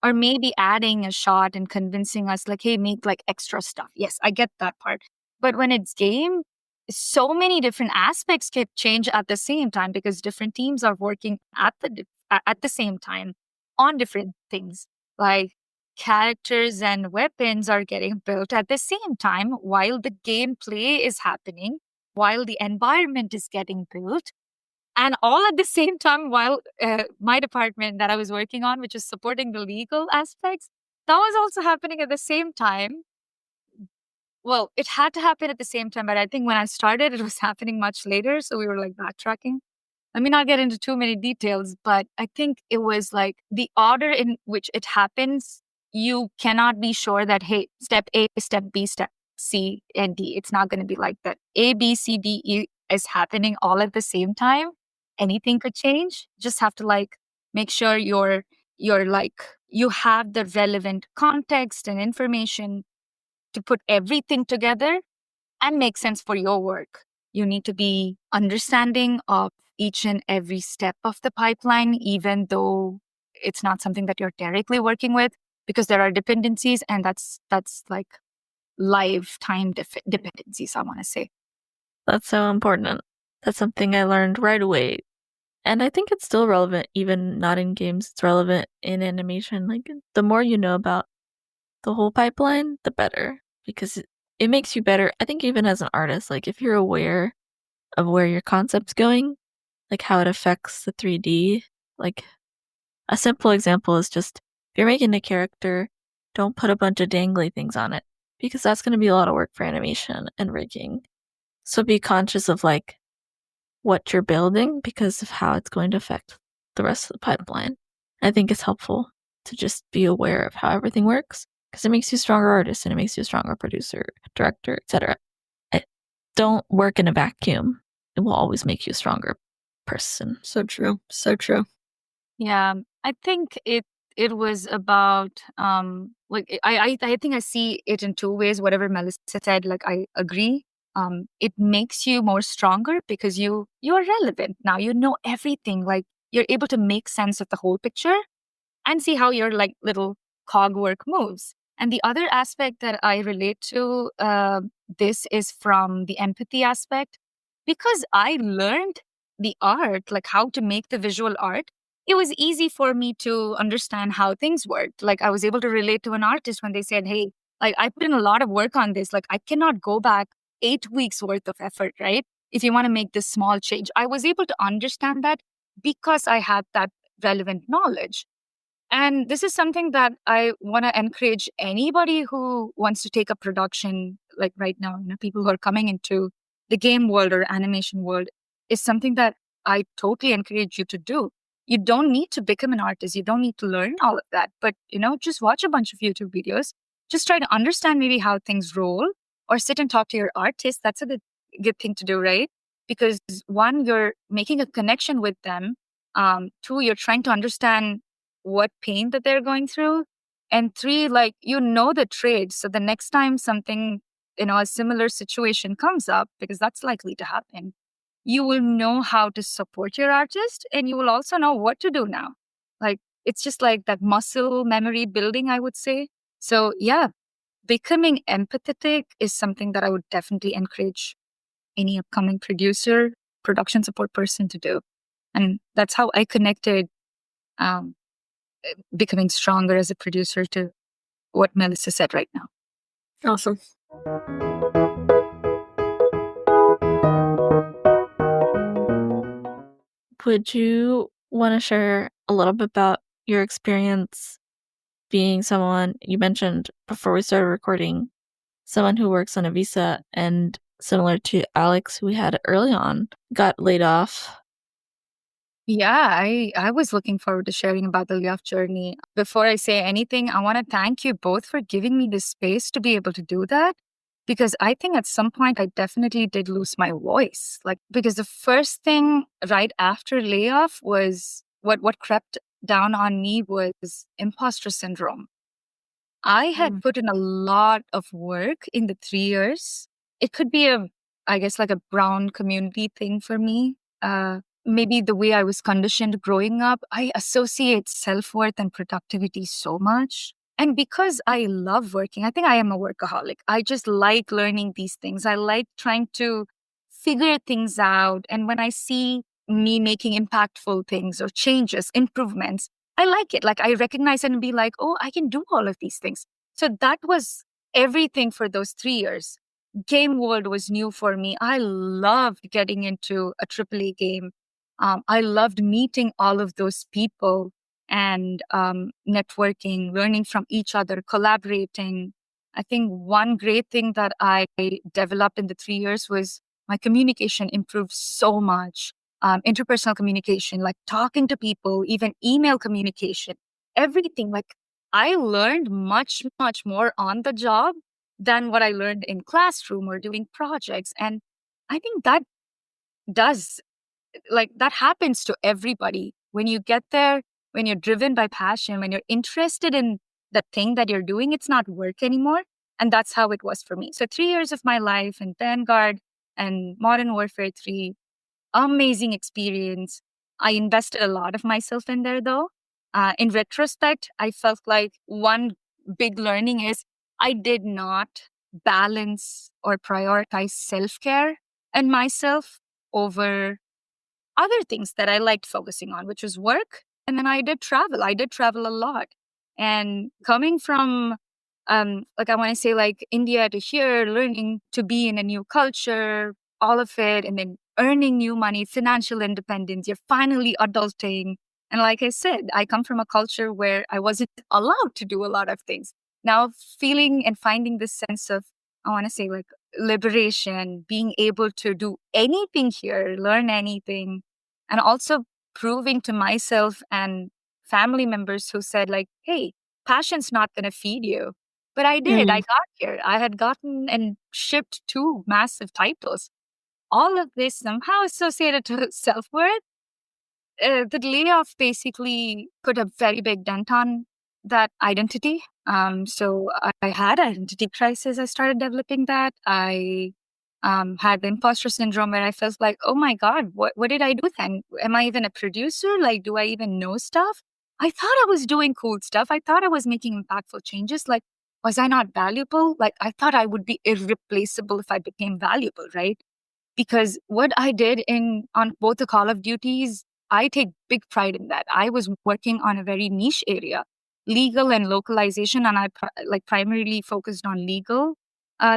or maybe adding a shot and convincing us, like, hey, make like extra stuff. Yes, I get that part. But when it's game, so many different aspects can change at the same time because different teams are working at the same time on different things. Like characters and weapons are getting built at the same time while the gameplay is happening, while the environment is getting built, and all at the same time while my department that I was working on, which is supporting the legal aspects, that was also happening at the same time. Well, it had to happen at the same time, but I think when I started, it was happening much later. So we were like backtracking. Let me not get into too many details, but I think it was like the order in which it happens, you cannot be sure that, hey, step A, step B, step C, and D. It's not going to be like that. A, B, C, D, E is happening all at the same time. Anything could change. Just have to like make sure you're like you have the relevant context and information to put everything together and make sense for your work. You need to be understanding of each and every step of the pipeline, even though it's not something that you're directly working with, because there are dependencies, and that's like lifetime dependencies, I want to say. That's so important. That's something I learned right away. And I think it's still relevant, even not in games. It's relevant in animation. Like, the more you know about the whole pipeline, the better. Because it makes you better. I think even as an artist, like, if you're aware of where your concept's going, like how it affects the 3D, like, a simple example is just, if you're making a character, don't put a bunch of dangly things on it, because that's going to be a lot of work for animation and rigging. So be conscious of, like, what you're building because of how it's going to affect the rest of the pipeline. I think it's helpful to just be aware of how everything works, because it makes you a stronger artist and it makes you a stronger producer, director, etc. Don't work in a vacuum. It will always make you a stronger person. So true. So true. Yeah, I think it was about like I think I see it in two ways. Whatever Melissa said, like I agree. It makes you more stronger because you're relevant now. You know everything. Like you're able to make sense of the whole picture and see how your like little cog work moves. And the other aspect that I relate to this is from the empathy aspect, because I learned the art, like how to make the visual art. It was easy for me to understand how things worked. Like I was able to relate to an artist when they said, "Hey, like I put in a lot of work on this. Like I cannot go back 8 weeks worth of effort, right? If you want to make this small change." I was able to understand that because I had that relevant knowledge. And this is something that I want to encourage anybody who wants to take a production, like right now, people who are coming into the game world or animation world, is something that I totally encourage you to do. You don't need to become an artist. You don't need to learn all of that. But, just watch a bunch of YouTube videos. Just try to understand maybe how things roll, or sit and talk to your artist. That's a good thing to do, right? Because one, you're making a connection with them. Two, you're trying to understand what pain that they're going through. And three, like, the trade. So the next time something, a similar situation comes up, because that's likely to happen, you will know how to support your artist, and you will also know what to do now. Like, it's just like that muscle memory building, I would say. So yeah, becoming empathetic is something that I would definitely encourage any upcoming producer, production support person to do. And that's how I connected um, becoming stronger as a producer to what Melissa said right now. Awesome. Would you want to share a little bit about your experience being someone you mentioned before we started recording, someone who works on a visa, and similar to Alex, who we had early on, got laid off? Yeah, I was looking forward to sharing about the layoff journey. Before I say anything, I want to thank you both for giving me the space to be able to do that. Because I think at some point I definitely did lose my voice. Like, because the first thing right after layoff was what crept down on me was imposter syndrome. I had put in a lot of work in the 3 years. It could be a I guess, like a brown community thing for me. Maybe the way I was conditioned growing up, I associate self-worth and productivity so much. And because I love working, I think I am a workaholic. I just like learning these things. I like trying to figure things out. And when I see me making impactful things or changes, improvements, I like it. Like I recognize it and be like, oh, I can do all of these things. So that was everything for those 3 years. Game world was new for me. I loved getting into a AAA game. I loved meeting all of those people and networking, learning from each other, collaborating. I think one great thing that I developed in the 3 years was my communication improved so much. Interpersonal communication, like talking to people, even email communication, everything. Like I learned much, much more on the job than what I learned in classroom or doing projects. And I think that does that happens to everybody. When you get there, when you're driven by passion, when you're interested in the thing that you're doing, it's not work anymore. And that's how it was for me. So 3 years of my life in Vanguard and Modern Warfare 3, amazing experience. I invested a lot of myself in there though. In retrospect, I felt like one big learning is I did not balance or prioritize self care and myself over other things that I liked focusing on, which was work. And then I did travel. I did travel a lot. And coming from, like, I want to say, like India to here, learning to be in a new culture, all of it, and then earning new money, financial independence, you're finally adulting. And like I said, I come from a culture where I wasn't allowed to do a lot of things. Now, feeling and finding this sense of, I want to say, like, liberation, being able to do anything here, learn anything, and also proving to myself and family members who said, like, hey, passion's not going to feed you. But I did. I Mm. got here. I had gotten and shipped 2 massive titles. All of this somehow associated to self worth. The layoff basically put a very big dent on that identity. So I had identity crisis. I started developing that. I had the imposter syndrome where I felt like, oh my God, what did I do then? Am I even a producer? Like, do I even know stuff? I thought I was doing cool stuff. I thought I was making impactful changes. Like, was I not valuable? Like, I thought I would be irreplaceable if I became valuable, right? Because what I did in on both the Call of Duties, I take big pride in that. I was working on a very niche area, legal and localization, and I primarily focused on legal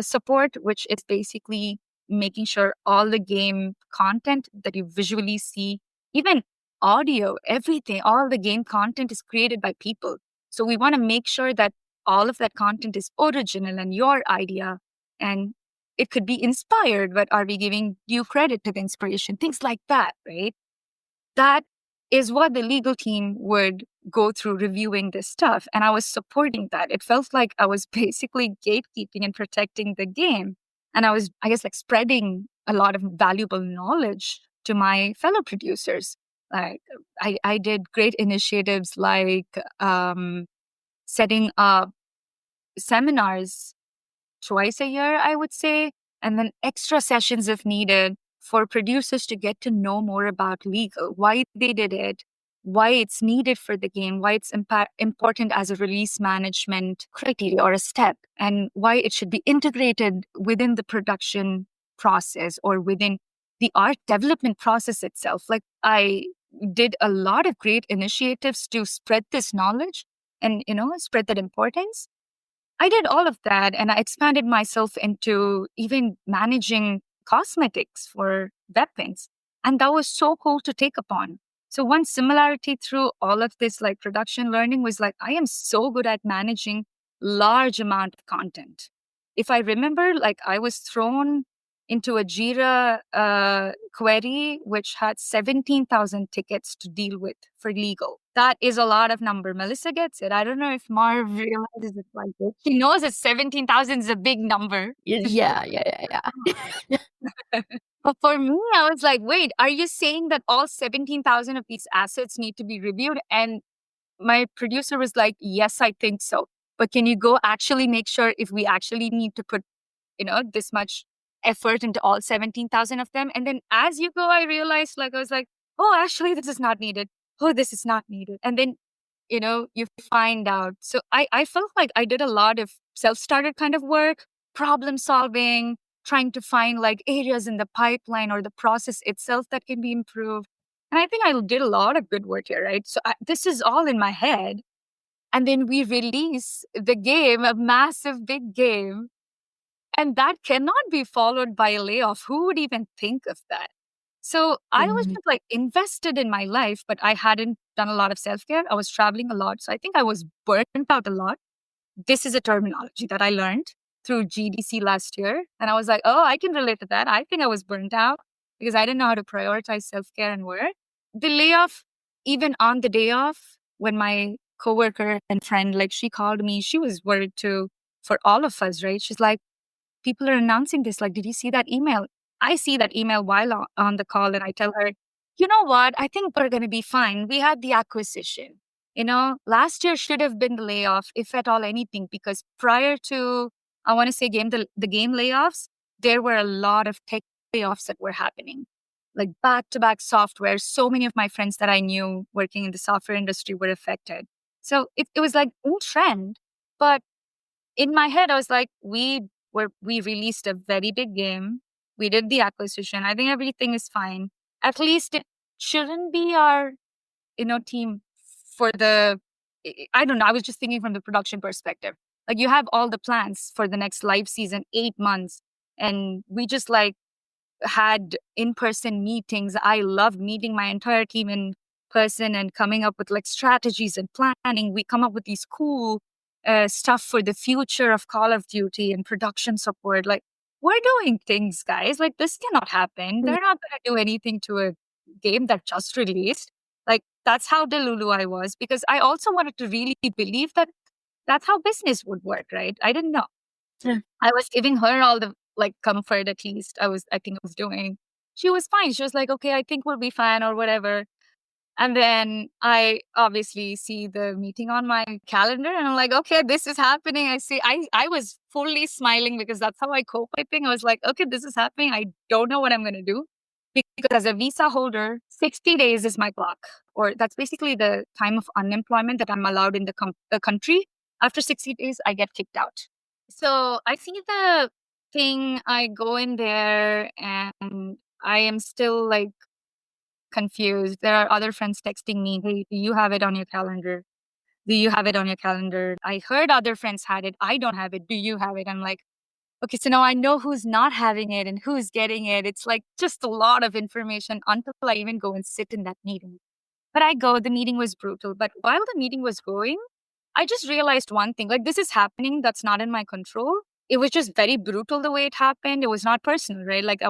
support, which is basically making sure all the game content that you visually see, even audio, everything, all the game content is created by people. So we want to make sure that all of that content is original and your idea. And it could be inspired, but are we giving due credit to the inspiration? Things like that, right? That is what the legal team would go through reviewing this stuff. And I was supporting that. It felt like I was basically gatekeeping and protecting the game. And I was, I guess, like spreading a lot of valuable knowledge to my fellow producers. Like I did great initiatives like setting up seminars twice a year, I would say, and then extra sessions if needed for producers to get to know more about legal, why they did it, why it's needed for the game, why it's important as a release management criteria or a step, and why it should be integrated within the production process or within the art development process itself. Like I did a lot of great initiatives to spread this knowledge and, spread that importance. I did all of that and I expanded myself into even managing cosmetics for weapons. And that was so cool to take upon. So one similarity through all of this like production learning was like I am so good at managing large amount of content. If I remember, like I was thrown into a Jira query which had 17,000 tickets to deal with for legal. That is a lot of number. Melissa gets it. I don't know if Marv realizes it like this. She knows that 17,000 is a big number. Yeah, yeah. But for me, I was like, wait, are you saying that all 17,000 of these assets need to be reviewed? And my producer was like, yes, I think so. But can you go actually make sure if we actually need to put, this much effort into all 17,000 of them. And then as you go, I realized, like, I was like, oh, actually, this is not needed. Oh, this is not needed. And then, you find out. So I felt like I did a lot of self-started kind of work, problem solving, trying to find like areas in the pipeline or the process itself that can be improved. And I think I did a lot of good work here, right? So this is all in my head. And then we release the game, a massive big game, and that cannot be followed by a layoff. Who would even think of that? So I was Mhm. just like invested in my life, but I hadn't done a lot of self care. I was traveling a lot. So I think I was burnt out a lot. This is a terminology that I learned through GDC last year. And I was like, oh, I can relate to that. I think I was burnt out because I didn't know how to prioritize self care and work. The layoff, even on the day off, when my coworker and friend, like she called me, she was worried too for all of us, right? She's like, people are announcing this. Like, did you see that email? I see that email while on the call and I tell her, you know what? I think we're going to be fine. We had the acquisition. Last year should have been the layoff, if at all anything, because prior to, I want to say the game layoffs, there were a lot of tech layoffs that were happening, like back to back software. So many of my friends that I knew working in the software industry were affected. So it was like in trend, but in my head, I was like, we released a very big game. We did the acquisition. I think everything is fine. At least it shouldn't be our, team for the I don't know. I was just thinking from the production perspective. Like you have all the plans for the next live season, 8 months. And we just like had in-person meetings. I loved meeting my entire team in person and coming up with like strategies and planning. We come up with these cool stuff for the future of Call of Duty and production support. Like we're doing things, guys. Like this cannot happen. Mm. They're not going to do anything to a game that just released. Like that's how delulu I was, because I also wanted to really believe that that's how business would work, right? I didn't know. Yeah. I was giving her all the like comfort, at least I think I was doing. She was fine. She was like, okay, I think we'll be fine or whatever. And then I obviously see the meeting on my calendar and I'm like, okay, this is happening. I was fully smiling because that's how I cope. I think I was like, okay, this is happening. I don't know what I'm going to do. Because as a visa holder, 60 days is my clock, or that's basically the time of unemployment that I'm allowed in the country. After 60 days, I get kicked out. So I see the thing, I go in there and I am still like confused. There are other friends texting me, hey, do you have it on your calendar? Do you have it on your calendar? I heard other friends had it. I don't have it. Do you have it? I'm like, okay, so now I know who's not having it and who's getting it. It's like just a lot of information until I even go and sit in that meeting. But I go, the meeting was brutal. But while the meeting was going, I just realized one thing, like this is happening, that's not in my control. It was just very brutal the way it happened. It was not personal, right? Like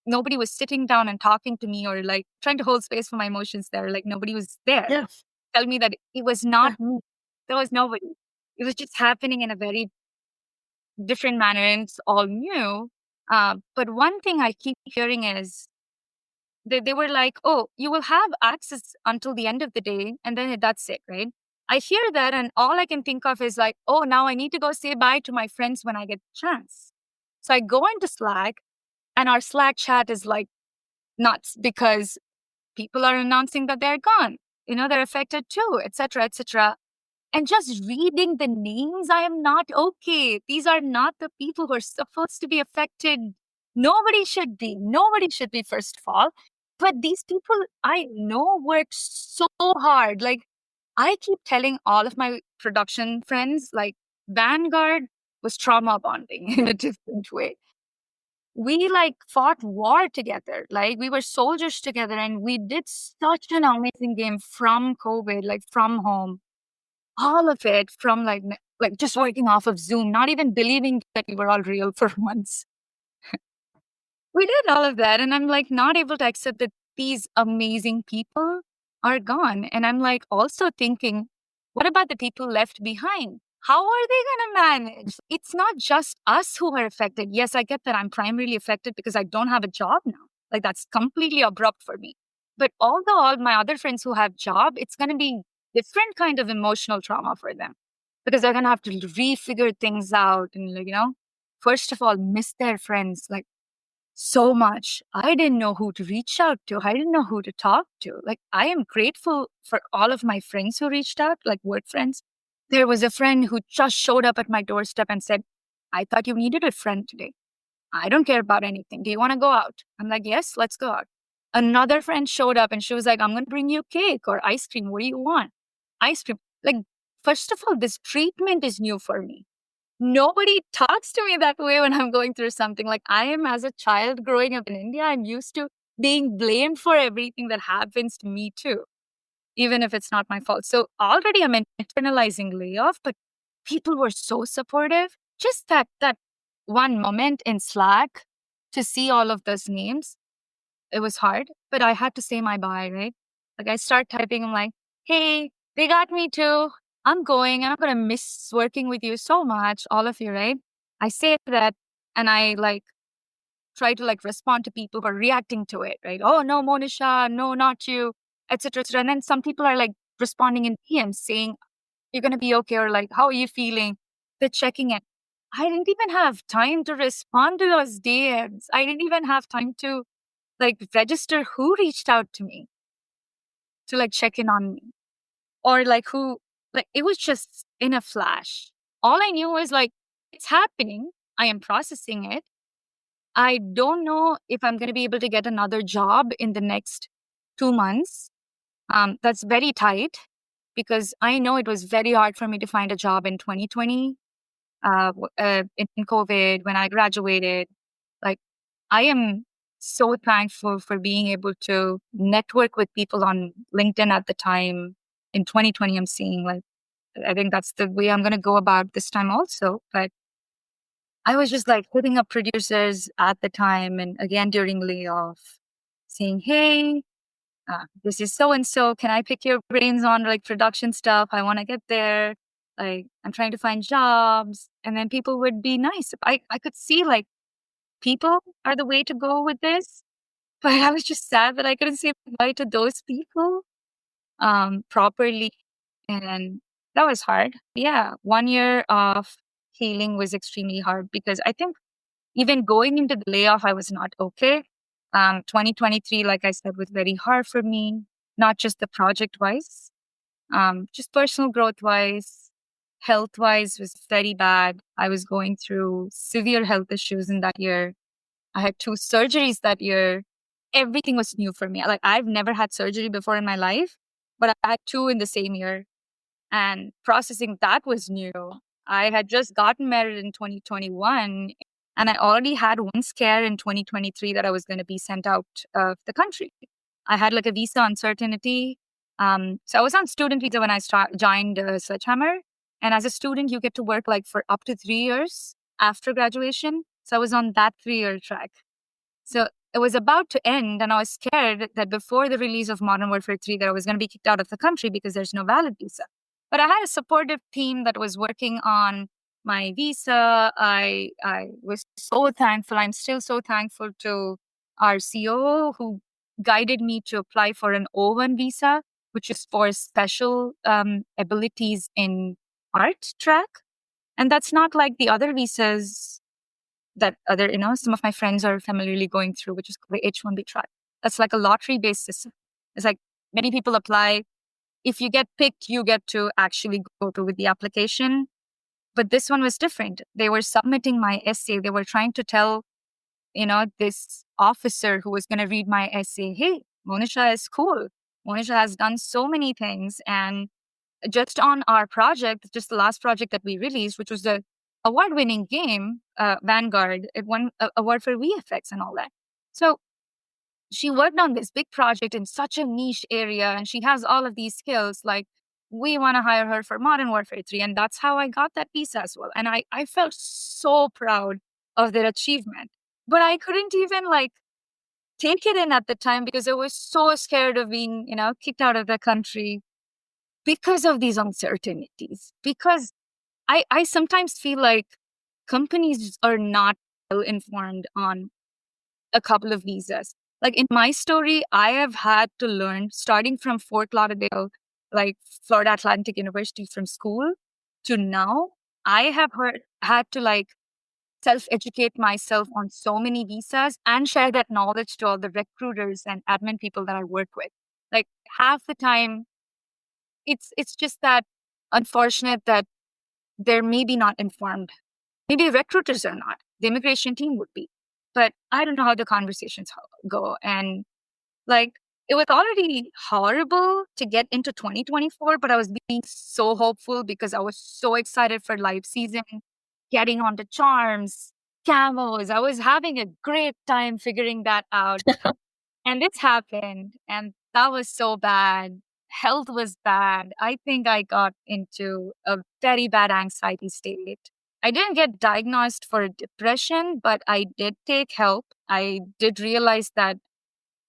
nobody was sitting down and talking to me or like trying to hold space for my emotions there. Like nobody was there. Yeah. Tell me that it was not Yeah. me. There was nobody. It was just happening in a very different manner and it's all new. But one thing I keep hearing is they were like, oh, you will have access until the end of the day and then that's it, right? I hear that and all I can think of is like, oh, now I need to go say bye to my friends when I get the chance. So I go into Slack and our Slack chat is like nuts because people are announcing that they're gone. They're affected too, etc., etc. And just reading the names, I am not okay. These are not the people who are supposed to be affected. Nobody should be. Nobody should be, first of all. But these people I know work so hard. Like, I keep telling all of my production friends, like, Vanguard was trauma bonding in a different way. We like fought war together. Like, we were soldiers together and we did such an amazing game from COVID, like from home, all of it from like just working off of Zoom, not even believing that we were all real for months. We did all of that. And I'm like not able to accept that these amazing people are gone. And I'm like also thinking, what about the people left behind? How are they going to manage? It's not just us who are affected. Yes, I get that I'm primarily affected because I don't have a job now. Like that's completely abrupt for me. But although all my other friends who have job, it's going to be different kind of emotional trauma for them because they're going to have to refigure things out and, like, first of all, miss their friends. Like so much. I didn't know who to reach out to. I didn't know who to talk to. Like, I am grateful for all of my friends who reached out, like work friends. There was a friend who just showed up at my doorstep and said, I thought you needed a friend today. I don't care about anything. Do you want to go out? I'm like, yes, let's go out. Another friend showed up and she was like, I'm going to bring you cake or ice cream. What do you want? Ice cream. Like, first of all, this treatment is new for me. Nobody talks to me that way when I'm going through something. Like, I am, as a child growing up in India, I'm used to being blamed for everything that happens to me too, even if it's not my fault. So already I'm internalizing layoff, but people were so supportive. Just that one moment in Slack to see all of those names, it was hard, but I had to say my bye, right? Like, I start typing, I'm like, hey, they got me too. I'm going and I'm gonna miss working with you so much, all of you, right? I say that and I like try to like respond to people who are reacting to it, right? Oh no, Monisha, no, not you, etc. And then some people are like responding in DMs saying, you're gonna be okay, or like, how are you feeling? They're checking it. I didn't even have time to respond to those DMs. I didn't even have time to like register who reached out to me to like check in on me, or like who, like, it was just in a flash. All I knew was like, it's happening. I am processing it. I don't know if I'm going to be able to get another job in the next 2 months. That's very tight because I know it was very hard for me to find a job in 2020, in COVID when I graduated. Like, I am so thankful for being able to network with people on LinkedIn at the time. In 2020, I'm seeing like, I think that's the way I'm going to go about this time also. But I was just like hitting up producers at the time and again during layoff, saying, hey, this is so and so. Can I pick your brains on like production stuff? I want to get there. Like, I'm trying to find jobs. And then people would be nice. I could see like people are the way to go with this. But I was just sad that I couldn't say bye to those people properly. And that was hard. Yeah, 1 year of healing was extremely hard because I think even going into the layoff, I was not okay. 2023, like I said, was very hard for me, not just the project wise, just personal growth wise, health wise was very bad. I was going through severe health issues in that year. I had 2 surgeries that year. Everything was new for me. Like, I've never had surgery before in my life, but I had two in the same year. And processing that was new. I had just gotten married in 2021, and I already had one scare in 2023 that I was going to be sent out of the country. I had like a visa uncertainty. So I was on student visa when I joined Sledgehammer. And as a student, you get to work like for up to 3 years after graduation. So I was on that 3 year track. So it was about to end, and I was scared that before the release of Modern Warfare 3 that I was going to be kicked out of the country because there's no valid visa. But I had a supportive team that was working on my visa. I was so thankful. I'm still so thankful to our COO who guided me to apply for an O1 visa, which is for special abilities in art track. And that's not like the other visas that other, some of my friends are familiarly going through, which is the H1B track. That's like a lottery based system. It's like many people apply. If you get picked, you get to actually go through with the application. But this one was different. They were submitting my essay. They were trying to tell, this officer who was going to read my essay, hey, Monisha is cool. Monisha has done so many things. And just on our project, just the last project that we released, which was the award-winning game, Vanguard, it won an award for VFX and all that. So she worked on this big project in such a niche area, and she has all of these skills. Like, we want to hire her for Modern Warfare 3. And that's how I got that piece as well. And I felt so proud of their achievement. But I couldn't even like take it in at the time because I was so scared of being, kicked out of the country because of these uncertainties. Because I sometimes feel like companies are not well informed on a couple of visas. Like, in my story, I have had to learn starting from Fort Lauderdale, like Florida Atlantic University from school to now. I have had to like self-educate myself on so many visas and share that knowledge to all the recruiters and admin people that I work with. Like half the time, it's just that unfortunate that they're maybe not informed. Maybe recruiters are not. The immigration team would be. But I don't know how the conversations go. And like, it was already horrible to get into 2024, but I was being so hopeful because I was so excited for live season, getting onto charms, camos. I was having a great time figuring that out. And this happened, and that was so bad. Health was bad. I think I got into a very bad anxiety state. I didn't get diagnosed for depression, but I did take help. I did realize that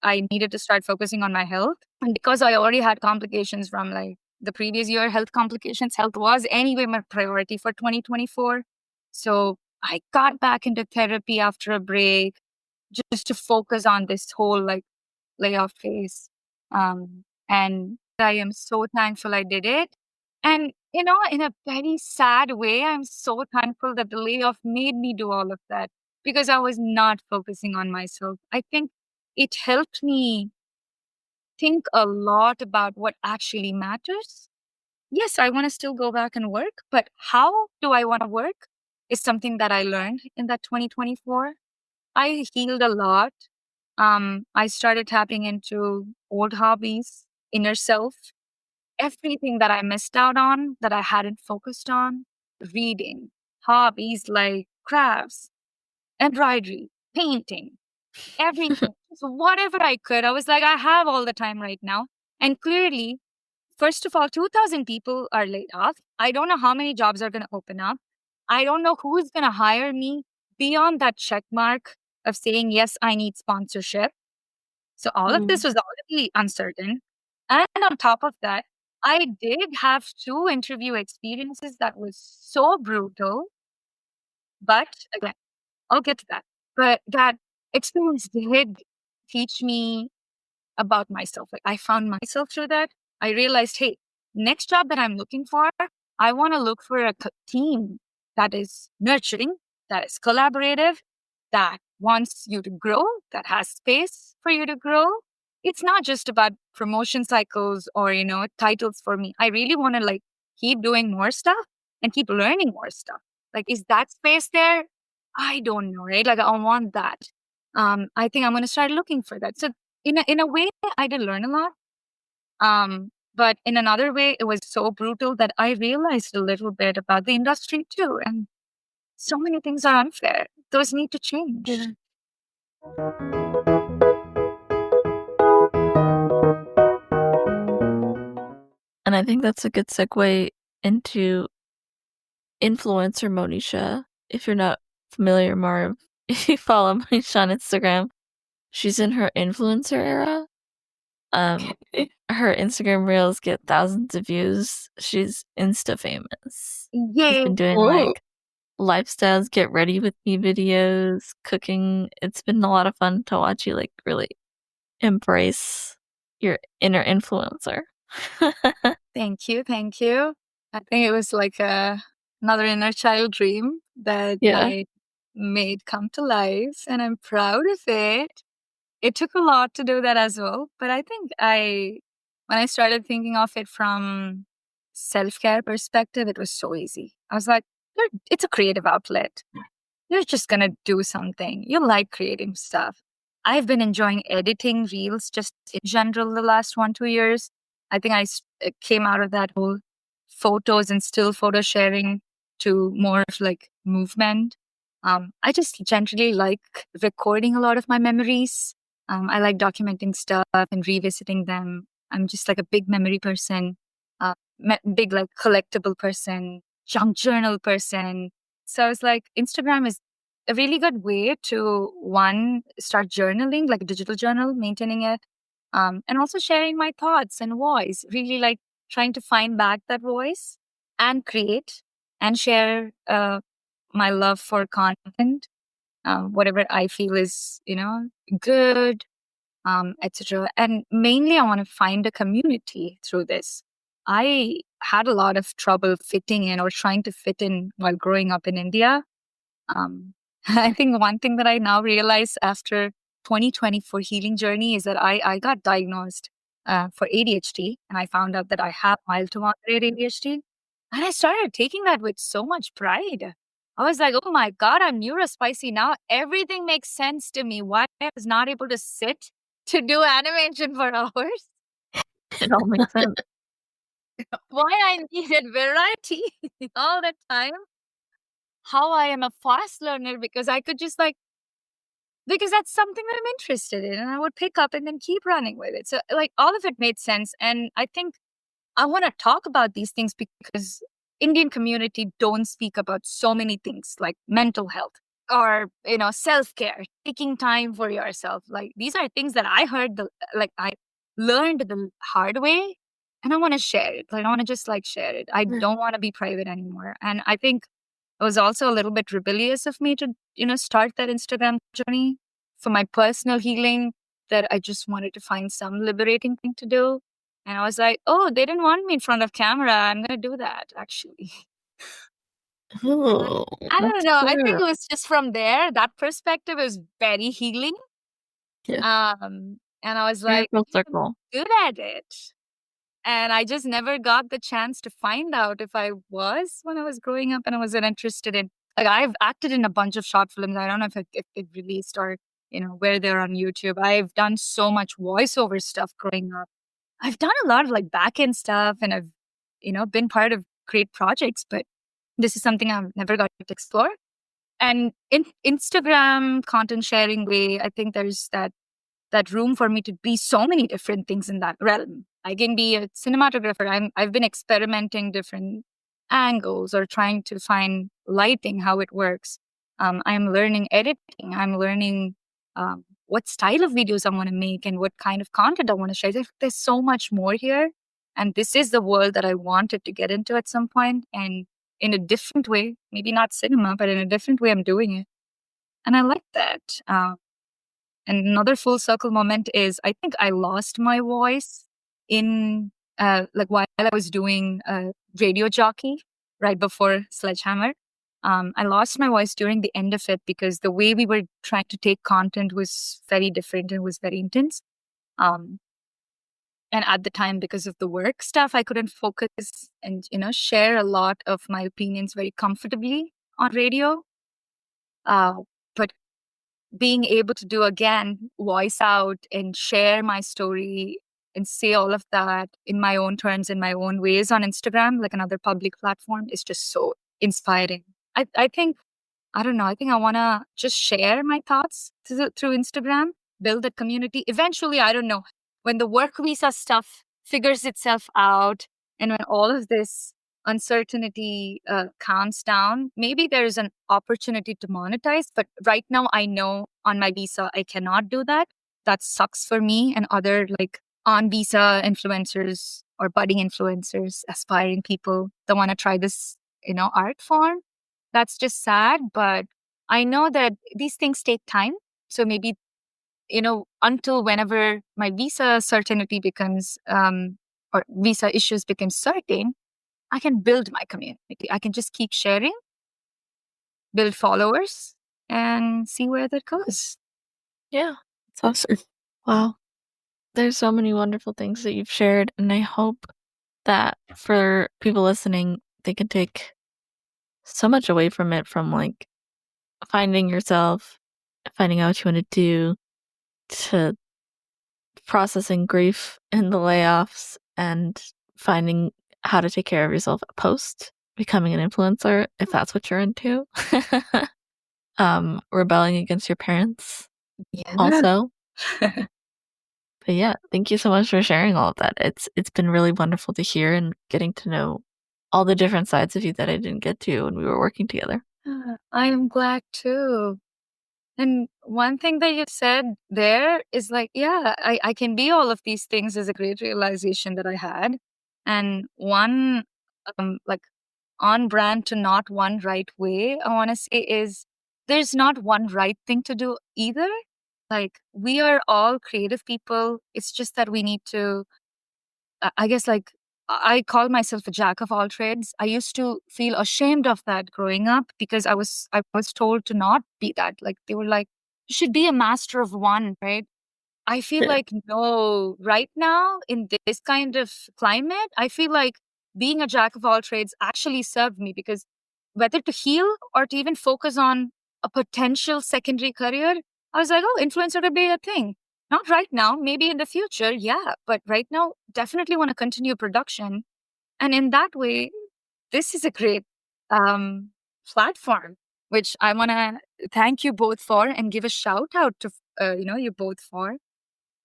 I needed to start focusing on my health. And because I already had complications from like the previous year, health complications, health was anyway my priority for 2024. So I got back into therapy after a break just to focus on this whole like layoff phase. And I am so thankful I did it. And, in a very sad way, I'm so thankful that the layoff made me do all of that because I was not focusing on myself. I think it helped me think a lot about what actually matters. Yes, I want to still go back and work, but how do I want to work is something that I learned in that 2024. I healed a lot. I started tapping into old hobbies, inner self, everything that I missed out on, that I hadn't focused on, reading, hobbies like crafts, embroidery, painting, everything. So whatever I could, I was like, I have all the time right now. And clearly, first of all, 2,000 people are laid off. I don't know how many jobs are going to open up. I don't know who's going to hire me beyond that check mark of saying, yes, I need sponsorship. So all of this was already uncertain. And on top of that, I did have 2 interview experiences that was so brutal. But again, I'll get to that. But that experience did teach me about myself. Like I found myself through that. I realized, hey, next job that I'm looking for, I want to look for a team that is nurturing, that is collaborative, that wants you to grow, that has space for you to grow. It's not just about promotion cycles or, titles for me. I really want to like keep doing more stuff and keep learning more stuff. Like, is that space there? I don't know, right? Like I want that. I think I'm going to start looking for that. So in a way, I did learn a lot. But in another way, it was so brutal that I realized a little bit about the industry too. And so many things are unfair. Those need to change. Yeah. And I think that's a good segue into influencer Monisha. If you're not familiar, Marv, if you follow Monisha on Instagram, she's in her influencer era. Her Instagram reels get thousands of views. She's Insta famous. She's Yay. been doing like lifestyles, get ready with me videos, cooking. It's been a lot of fun to watch you like really embrace your inner influencer. Thank you. Thank you. I think it was like another inner child dream that Yeah. I made come to life, and I'm proud of it. It took a lot to do that as well, but I think when I started thinking of it from self-care perspective, it was so easy. I was like, it's a creative outlet. You're just gonna do something. You like creating stuff. I've been enjoying editing reels just in general the last 1-2 years. I think I came out of that whole photos and still photo sharing to more of like movement. I just generally like recording a lot of my memories. I like documenting stuff and revisiting them. I'm just like a big memory person, big like collectible person, junk journal person. So I was like, Instagram is a really good way to start journaling, like a digital journal, maintaining it, and also sharing my thoughts and voice. Really like trying to find back that voice and create and share my love for content, whatever I feel is good, etc. And mainly, I want to find a community through this. I had a lot of trouble fitting in or trying to fit in while growing up in India. I think one thing that I now realize after 2020 for healing journey is that I got diagnosed for ADHD, and I found out that I have mild to moderate ADHD. And I started taking that with so much pride. I was like, oh my God, I'm neurospicy now. Everything makes sense to me. Why I was not able to sit to do animation for hours? It all makes sense. Why I needed variety all the time? How I am a fast learner because I could just because that's something that I'm interested in and I would pick up and then keep running with it. So like all of it made sense. And I think I want to talk about these things because Indian community don't speak about so many things like mental health or, self-care, taking time for yourself. Like these are things that I heard I learned the hard way and I want to share it. Like I want to just share it. I don't want to be private anymore. And I think it was also a little bit rebellious of me to, start that Instagram journey for my personal healing that I just wanted to find some liberating thing to do. And I was like, oh, they didn't want me in front of camera. I'm going to do that, actually. Oh, I don't that's know. I think true. it was just from there. That perspective is very healing. Yeah. And I was Very like, full I'm circle. good at it. And I just never got the chance to find out if I was when I was growing up and I wasn't interested in. Like, I've acted in a bunch of short films. I don't know if it released or, where they're on YouTube. I've done so much voiceover stuff growing up. I've done a lot of back end stuff and I've, been part of great projects, but this is something I've never got to explore. And in Instagram content sharing way, I think there's that room for me to be so many different things in that realm. I can be a cinematographer. I've been experimenting different angles or trying to find lighting, how it works. I'm learning editing. I'm learning what style of videos I want to make and what kind of content I want to share. There's so much more here. And this is the world that I wanted to get into at some point. And in a different way, maybe not cinema, but in a different way, I'm doing it. And I like that. And another full circle moment is I think I lost my voice in while I was doing radio jockey right before Sledgehammer. I lost my voice during the end of it because the way we were trying to take content was very different and was very intense. Um, and at the time, because of the work stuff, I couldn't focus and share a lot of my opinions very comfortably on radio. Uh, but being able to do again, voice out and share my story and say all of that in my own terms, in my own ways on Instagram, like another public platform, is just so inspiring. I think, I don't know, I think I want to just share my thoughts through Instagram, build a community. Eventually, I don't know, when the work visa stuff figures itself out and when all of this uncertainty calms down, maybe there's an opportunity to monetize. But right now, I know on my visa, I cannot do that. That sucks for me and other on visa influencers or budding influencers, aspiring people that want to try this, art form. That's just sad. But I know that these things take time. So maybe, until whenever my visa certainty becomes, or visa issues become certain, I can build my community. I can just keep sharing, build followers, and see where that goes. Yeah. It's awesome. Wow. There's so many wonderful things that you've shared, and I hope that for people listening, they can take so much away from it, from finding yourself, finding out what you want to do, to processing grief in the layoffs, and finding how to take care of yourself post becoming an influencer, if that's what you're into. Rebelling against your parents Yeah. also. But yeah, thank you so much for sharing all of that. It's been really wonderful to hear and getting to know all the different sides of you that I didn't get to when we were working together. I'm glad too. And one thing that you said there is yeah, I can be all of these things is a great realization that I had. And one, on brand to not one right way, I want to say is there's not one right thing to do either. We are all creative people. It's just that we need to, I guess, I call myself a jack of all trades. I used to feel ashamed of that growing up because I was told to not be that. Like they were like, you should be a master of one, right? I feel Yeah. like no, right now in this kind of climate, I feel like being a jack of all trades actually served me because whether to heal or to even focus on a potential secondary career, I was like, oh, influencer could be a thing. Not right now, maybe in the future, yeah, but right now, definitely want to continue production. And in that way, this is a great um, platform, which I want to thank you both for and give a shout out to you both for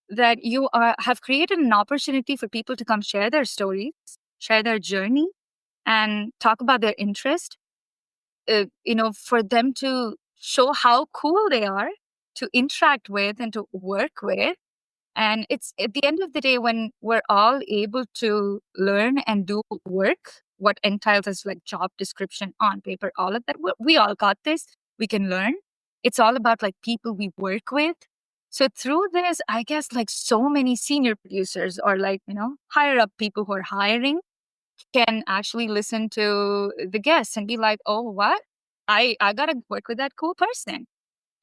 that you have created an opportunity for people to come share their stories, share their journey, and talk about their interest. For them to show how cool they are to interact with and to work with. And it's at the end of the day when we're all able to learn and do work, what entails as like job description on paper, all of that, we all got this. We can learn. It's all about like people we work with. So through this, I guess like so many senior producers or like, higher up people who are hiring can actually listen to the guests and be like, oh, what? I got to work with that cool person.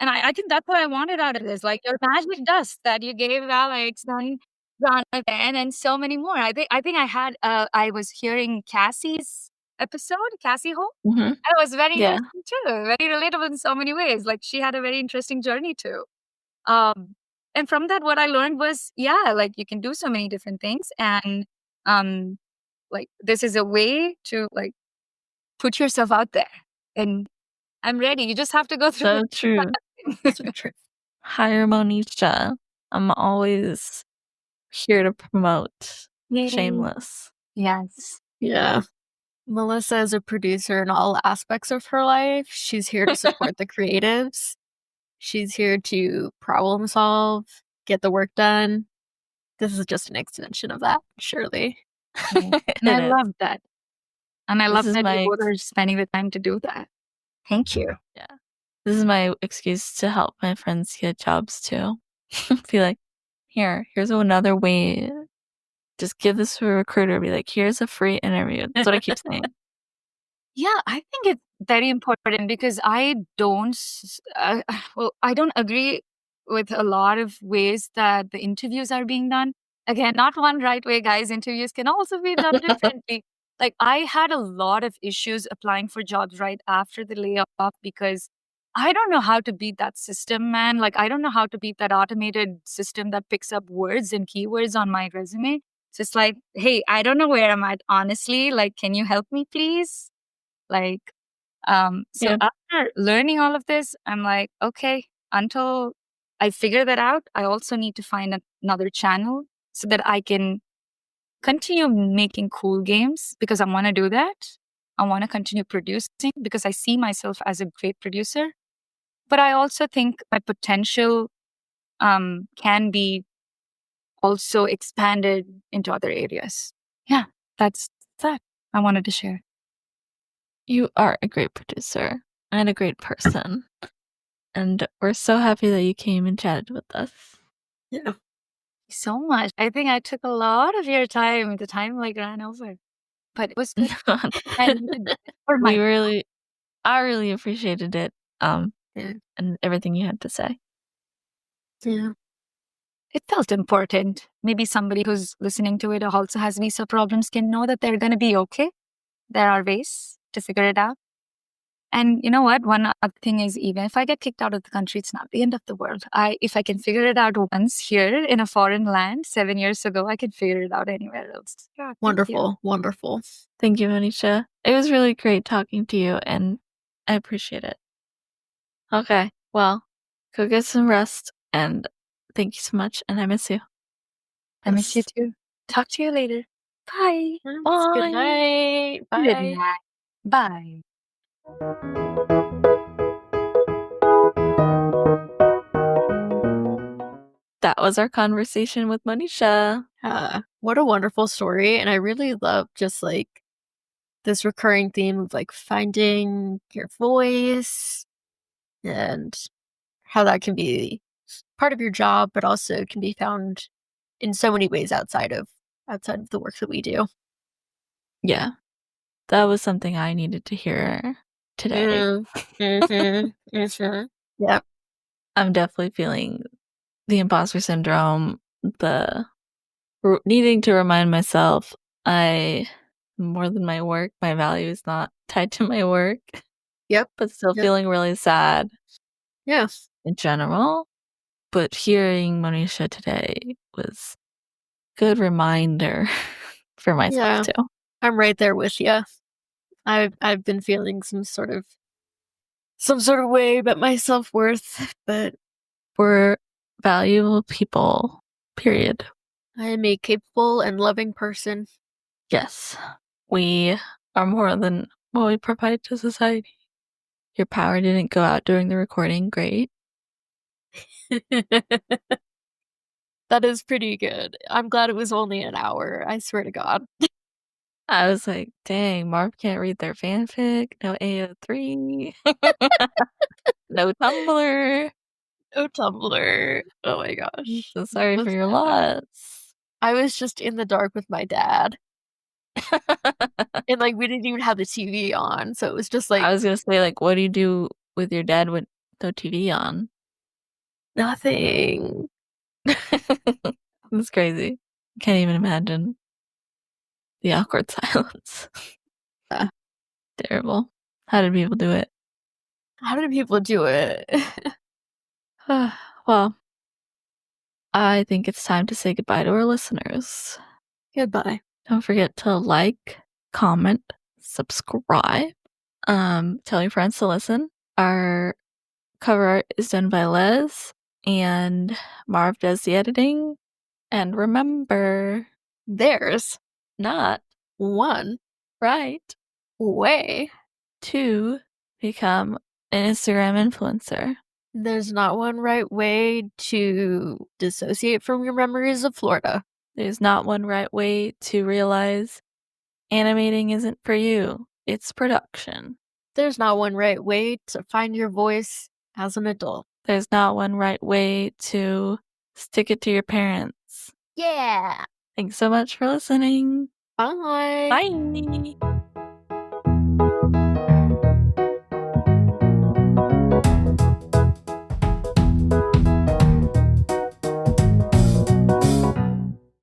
And I think that's what I wanted out of this, like your magic dust that you gave Alex and Jonathan and so many more. I think I was hearing Cassie's episode, Cassie Hope. Hmm. That was very Yeah. interesting too, very relatable in so many ways. Like she had a very interesting journey too. Um, and from that, what I learned was, yeah, like you can do so many different things, and um, like this is a way to like put yourself out there. And I'm ready. You just have to go through So true. the So true. Hire Monisha. I'm always here to promote. Yay. Shameless. Yes. Yeah. Melissa is a producer in all aspects of her life. She's here to support the creatives. She's here to problem solve, get the work done. This is just an extension of that, surely. And It I is. love that. And I love This is that you my both are spending the time to do that. Thank you. yeah. This is my excuse to help my friends get jobs too. Be like, here's another way. Just give this to a recruiter. Be like, here's a free interview. That's what I keep saying. Yeah, I think it's very important because I don't, I don't agree with a lot of ways that the interviews are being done. Again, not one right way, guys. Interviews can also be done differently. Like, I had a lot of issues applying for jobs right after the layoff because I don't know how to beat that system, man. Like, I don't know how to beat that automated system that picks up words and keywords on my resume. So it's like, hey, I don't know where I'm at, honestly. Like, can you help me, please? Like, so Yeah. after learning all of this, I'm like, okay, until I figure that out, I also need to find another channel so that I can continue making cool games because I want to do that. I want to continue producing because I see myself as a great producer. But I also think my potential can be also expanded into other areas. Yeah, that's that I wanted to share. You are a great producer and a great person. And we're so happy that you came and chatted with us. Yeah. So much. I think I took a lot of your time. The time like ran over, but it was good. And you did it for my I really appreciated it. Yeah. And everything you had to say. Yeah. it felt important. Maybe somebody who's listening to it also has visa problems can know that they're going to be okay. There are ways to figure it out. And you know what? One other thing is, even if I get kicked out of the country, it's not the end of the world. If I can figure it out once here in a foreign land 7 years ago, I can figure it out anywhere else. Yeah, thank you. Wonderful. Wonderful. Thank you, Monisha. It was really great talking to you, and I appreciate it. Okay, well, go get some rest, and thank you so much, and I miss you. I miss you too. Talk to you later. Bye. Bye. Good night. Bye. Good night. Bye. That was our conversation with Monisha. What a wonderful story. And I really love just like this recurring theme of like finding your voice and how that can be part of your job, but also can be found in so many ways outside of the work that we do. Yeah. That was something I needed to hear today. Yep. I'm definitely feeling the imposter syndrome, the needing to remind myself I more than my work, my value is not tied to my work, Yep. but still Yep. feeling really sad Yeah. in general. But hearing Monisha today was a good reminder for myself Yeah. too. I'm right there with you. I've been feeling some sort of way about my self-worth, but We're valuable people, period. I am a capable and loving person. Yes, we are more than what we provide to society. Your power didn't go out during the recording. Great. That is pretty good. I'm glad it was only an hour. I swear to God. I was like, dang, Marv can't read their fanfic. No AO3. No Tumblr. Oh, Tumblr. Oh my gosh. So sorry for Was your bad. loss. I was just in the dark with my dad. And like we didn't even have the TV on. So it was just like I was gonna say, like, what do you do with your dad with no TV on? nothing. It's crazy. Can't even imagine the awkward silence. Uh, Terrible. How did people do it? How did people do it? Well, I think it's time to say goodbye to our listeners. Goodbye. Don't forget to like, comment, subscribe. Tell your friends to listen. Our cover art is done by Les, and Marv does the editing. And remember, There's not one right way. to become an Instagram influencer. There's not one right way to dissociate from your memories of Florida. There's not one right way to realize animating isn't for you. It's production. There's not one right way to find your voice as an adult. There's not one right way to stick it to your parents. Yeah. Thanks so much for listening. Bye. Bye.